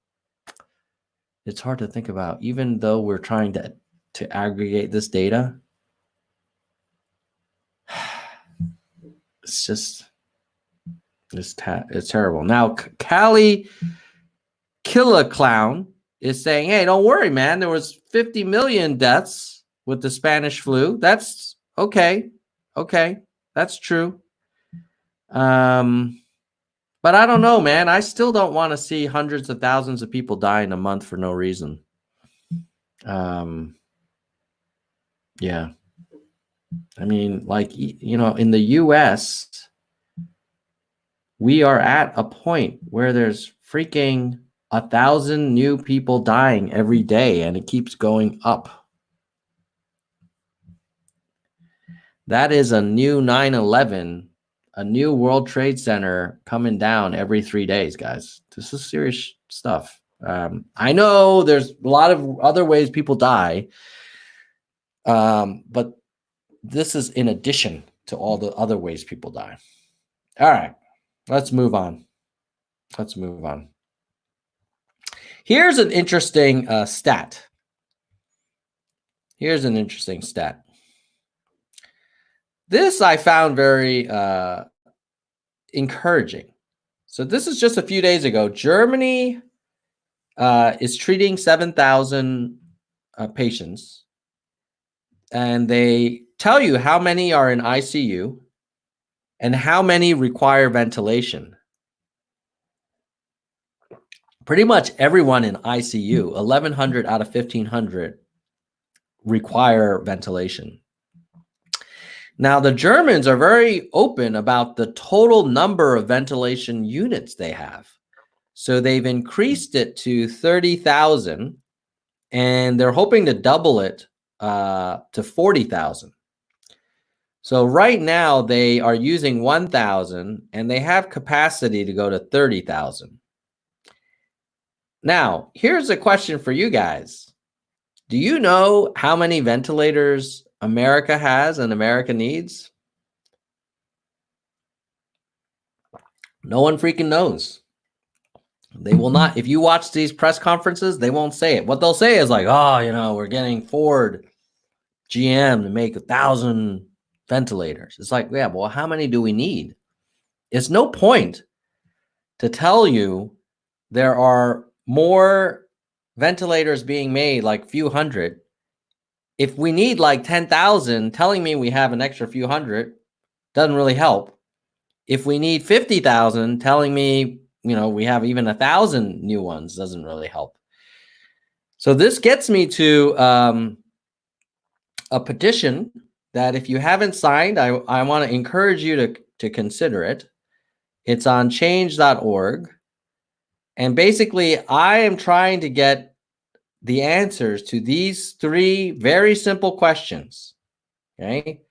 It's hard to think about, even though we're trying to aggregate this data. It's terrible. Now, Callie Killa Clown is saying, hey, don't worry, man. There was 50 million deaths with the Spanish flu. That's okay. Okay. That's true. But I don't know, man. I still don't want to see hundreds of thousands of people die in a month for no reason. Yeah. I mean, in the US, we are at a point where there's freaking 1,000 new people dying every day, and it keeps going up. That is a new 9/11, a new World Trade Center coming down every 3 days, guys. This is serious stuff. I know there's a lot of other ways people die, But this is in addition to all the other ways people die. All right, let's move on. Let's move on. Here's an interesting stat. Here's an interesting stat. This I found very encouraging. So this is just a few days ago. Germany is treating 7,000 patients, and they tell you how many are in ICU and how many require ventilation. Pretty much everyone in ICU, 1,100 out of 1,500, require ventilation. Now, the Germans are very open about the total number of ventilation units they have. So they've increased it to 30,000, and they're hoping to double it to 40,000. So right now they are using 1,000, and they have capacity to go to 30,000. Now, here's a question for you guys. Do you know how many ventilators America has and America needs? No one freaking knows. They will not. If you watch these press conferences, they won't say it. What they'll say is like, oh, you know, we're getting Ford, GM to make 1,000 ventilators. It's like, yeah, well, how many do we need? It's no point to tell you there are more ventilators being made, like few hundred. If we need like 10,000, telling me we have an extra few hundred doesn't really help. If we need 50,000, telling me, you know, we have even 1,000 new ones doesn't really help. So this gets me to a petition that if you haven't signed, I want to encourage you to consider it. It's on change.org. And basically, I am trying to get the answers to these three very simple questions. Okay.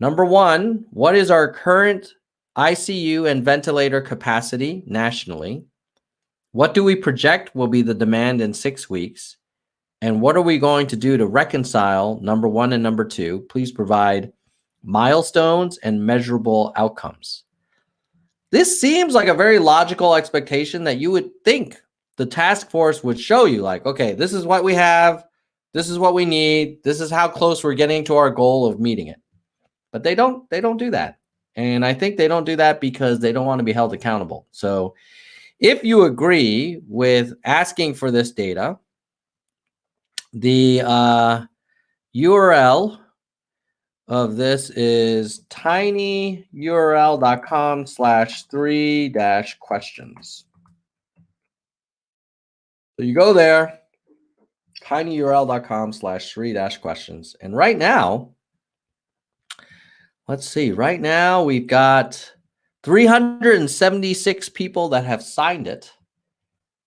Number one, what is our current ICU and ventilator capacity nationally? What do we project will be the demand in 6 weeks? And what are we going to do to reconcile number one and number two? Please provide milestones and measurable outcomes. This seems like a very logical expectation that you would think the task force would show you, like, okay, this is what we have, this is what we need, this is how close we're getting to our goal of meeting it. But they don't do that. And I think they don't do that because they don't want to be held accountable. So if you agree with asking for this data, the URL of this is tinyurl.com/3-questions. So you go there, tinyurl.com/3-questions. And right now, let's see, right now we've got 376 people that have signed it.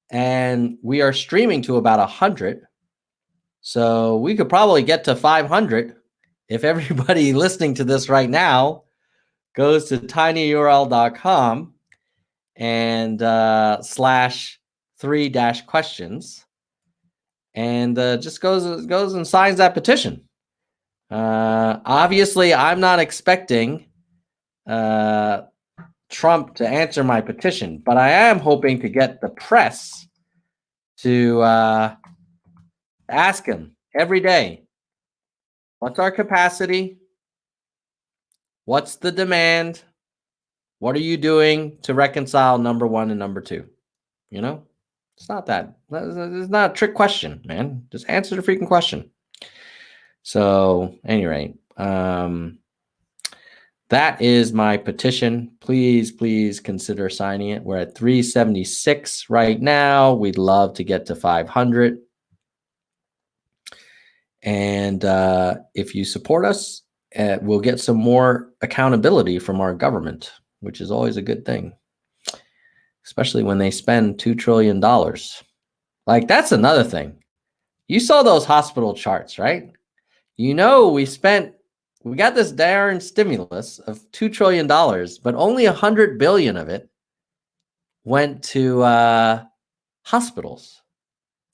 And we are streaming to about 100. So we could probably get to 500 if everybody listening to this right now goes to tinyurl.com and /3-questions and just goes and signs that petition. Obviously, I'm not expecting Trump to answer my petition, but I am hoping to get the press to ask him every day, what's our capacity? What's the demand? What are you doing to reconcile number one and number two? You know, it's not that. It's not a trick question, man. Just answer the freaking question. So, at any rate, that is my petition. Please consider signing it. We're at 376 right now. We'd love to get to 500. And if you support us, we'll get some more accountability from our government, which is always a good thing, especially when they spend $2 trillion. Like, that's another thing. You saw those hospital charts, right? You know, we got this darn stimulus of $2 trillion, but only 100 billion of it went to hospitals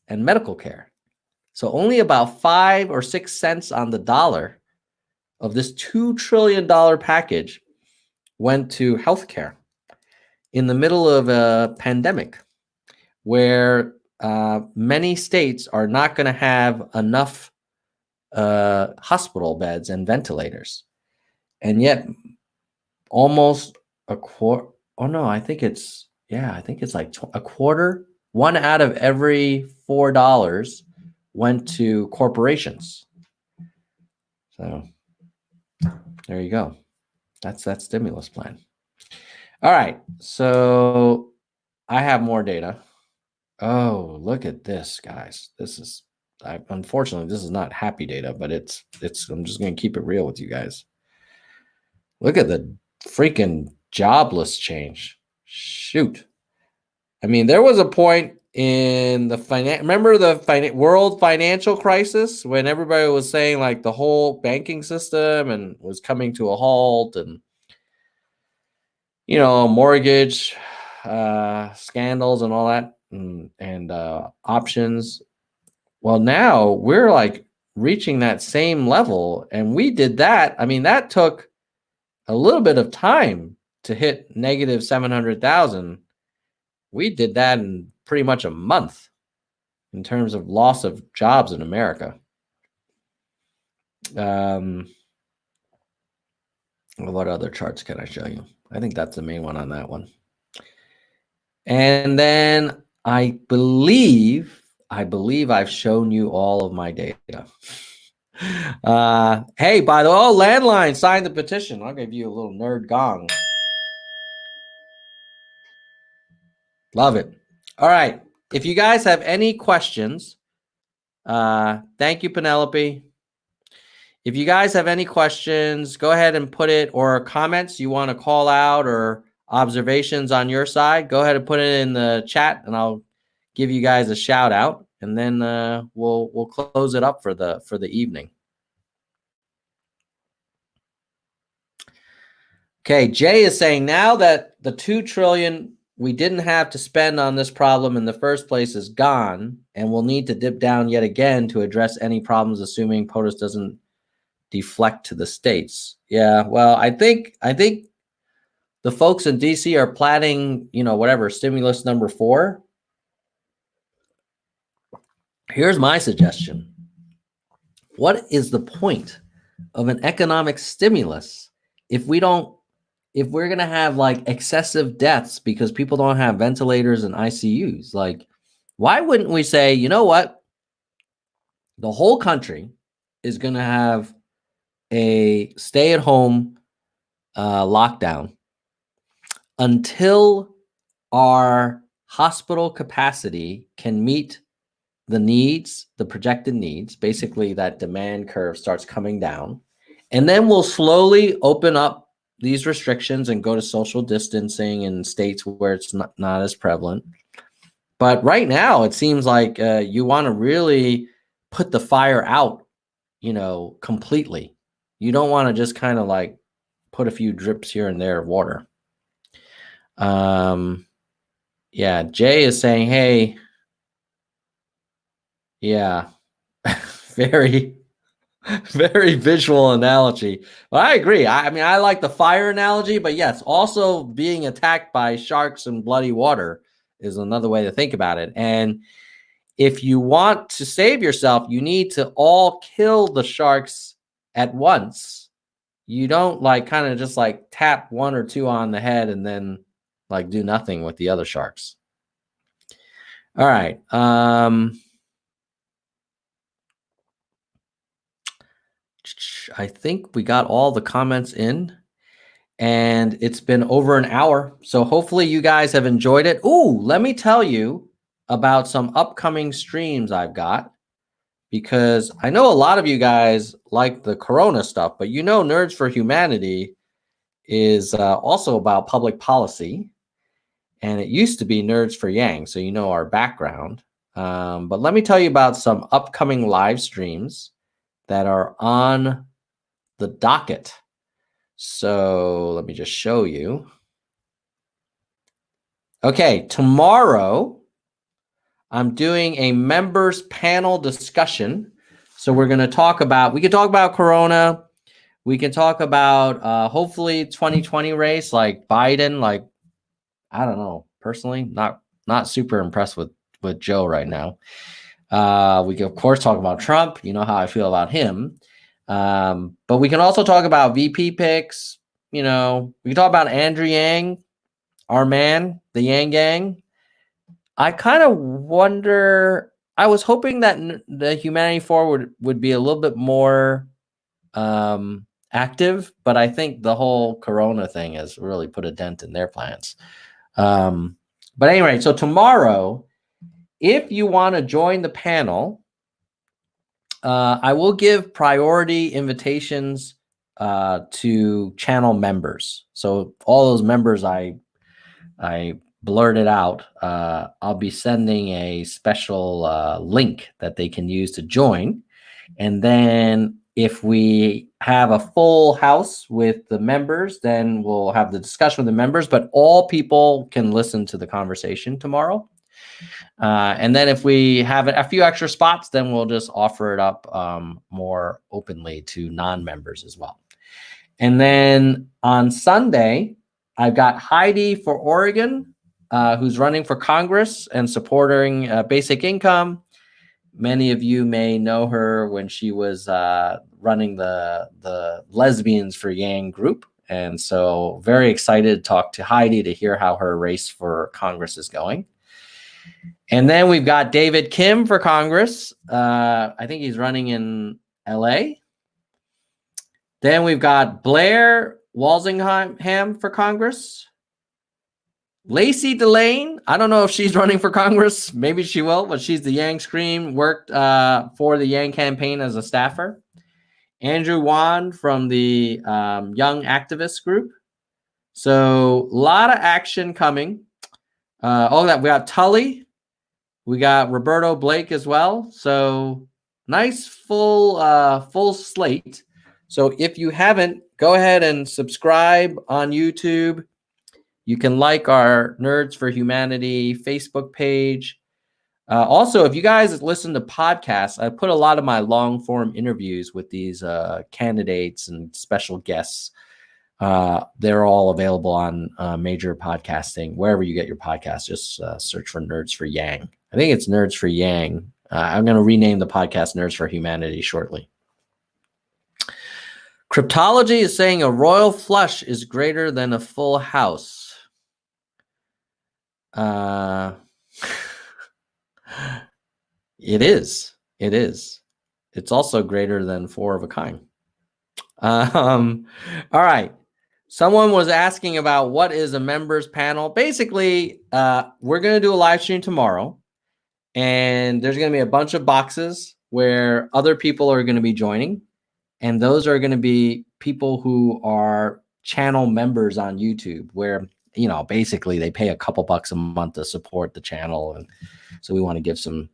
and medical care. So only about 5 or 6 cents on the dollar of this $2 trillion package went to healthcare in the middle of a pandemic where many states are not going to have enough hospital beds and ventilators. And yet almost a quarter, oh no, I think it's like a quarter, 1 out of every $4 went to corporations. So there you go. That's that stimulus plan. All right. So I have more data. Oh, look at this, guys. This is unfortunately this is not happy data, but it's I'm just going to keep it real with you guys. Look at the freaking jobless change. Shoot. I mean, there was a point in the remember the world financial crisis when everybody was saying like the whole banking system and was coming to a halt, and mortgage scandals and all that, and options. Well, now we're like reaching that same level, and we did that. I mean, that took a little bit of time to hit negative 700,000. We did that in pretty much a month in terms of loss of jobs in America. What other charts can I show you? I think that's the main one on that one. And then I believe I've shown you all of my data. Hey, by the way, Landline signed the petition. I'll give you a little nerd gong. Love it. All right. If you guys have any questions, thank you, Penelope. If you guys have any questions, go ahead and put it, or comments you want to call out or observations on your side, go ahead and put it in the chat and I'll give you guys a shout out, and then we'll close it up for the evening. Okay, Jay is saying now that the $2 trillion we didn't have to spend on this problem in the first place is gone, and we'll need to dip down yet again to address any problems, assuming POTUS doesn't deflect to the states. Yeah, well, I think the folks in DC are planning, whatever, stimulus number 4. Here's my suggestion. What is the point of an economic stimulus if we're going to have like excessive deaths because people don't have ventilators and ICUs? Like, why wouldn't we say, you know what? The whole country is going to have a stay-at-home lockdown until our hospital capacity can meet the needs, the projected needs. Basically, that demand curve starts coming down. And then we'll slowly open up these restrictions and go to social distancing in states where it's not as prevalent. But right now, it seems like you want to really put the fire out, completely. You don't want to just kind of like put a few drips here and there of water. Yeah, Jay is saying, hey, yeah, very, very visual analogy. Well, I agree. I mean, I like the fire analogy, but yes, also being attacked by sharks and bloody water is another way to think about it. And if you want to save yourself, you need to all kill the sharks at once. You don't like kind of just like tap 1 or 2 on the head and then like do nothing with the other sharks. All right. I think we got all the comments in, and it's been over an hour. So hopefully you guys have enjoyed it. Ooh, let me tell you about some upcoming streams I've got, because I know a lot of you guys like the Corona stuff, but Nerds for Humanity is also about public policy, and it used to be Nerds for Yang, so our background. But let me tell you about some upcoming live streams that are on the docket. So let me just show you. Okay, tomorrow I'm doing a members panel discussion. So we're going to talk about, we can talk about Corona. We can talk about hopefully 2020 race, like Biden. Like, I don't know, personally, not super impressed with Joe right now. We can of course talk about Trump. You know how I feel about him. But we can also talk about VP picks. You know, we can talk about Andrew Yang, our man, the Yang Gang. I kind of wonder. I was hoping that the Humanity Forward would be a little bit more active, but I think the whole Corona thing has really put a dent in their plans. But anyway, so tomorrow, if you want to join the panel, I will give priority invitations to channel members. So all those members I blurted out, I'll be sending a special link that they can use to join. And then if we have a full house with the members, then we'll have the discussion with the members, but all people can listen to the conversation tomorrow. And then if we have a few extra spots, then we'll just offer it up more openly to non-members as well. And then on Sunday, I've got Heidi for Oregon, who's running for Congress and supporting basic income. Many of you may know her when she was running the Lesbians for Yang group. And so very excited to talk to Heidi to hear how her race for Congress is going. And then we've got David Kim for Congress. I think he's running in LA. Then we've got Blair Walsingham for Congress. Lacey Delane, I don't know if she's running for Congress. Maybe she will, but she's the Yang Scream, worked for the Yang campaign as a staffer. Andrew Wan from the Young Activist Group. So a lot of action coming. All that, we got Tully. We got Roberto Blake as well. So nice full slate. So if you haven't, go ahead and subscribe on YouTube. You can like our Nerds for Humanity Facebook page. Also, if you guys listen to podcasts, I put a lot of my long form interviews with these candidates and special guests. They're all available on major podcasting, wherever you get your podcasts. Just search for Nerds for Yang. I think it's Nerds for Yang. I'm going to rename the podcast Nerds for Humanity shortly. Cryptology is saying a royal flush is greater than a full house. It is. It's also greater than 4 of a kind. All right. Someone was asking about what is a members panel. Basically, we're going to do a live stream tomorrow, and there's going to be a bunch of boxes where other people are going to be joining, and those are going to be people who are channel members on YouTube, where, you know, basically they pay a couple bucks a month to support the channel, and so we want to give some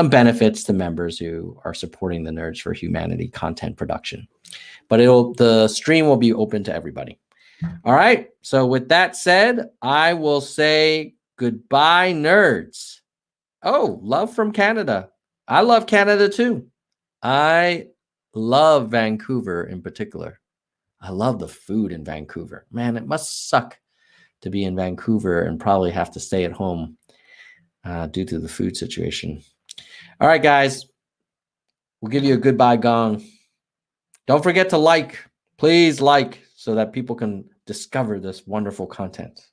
benefits to members who are supporting the Nerds for Humanity content production. But the stream will be open to everybody. All right. So with that said, I will say goodbye, nerds. Oh, love from Canada. I love Canada too. I love Vancouver in particular. I love the food in Vancouver. Man, it must suck to be in Vancouver and probably have to stay at home due to the food situation. All right, guys. We'll give you a goodbye gong. Don't forget to like. Please like so that people can discover this wonderful content.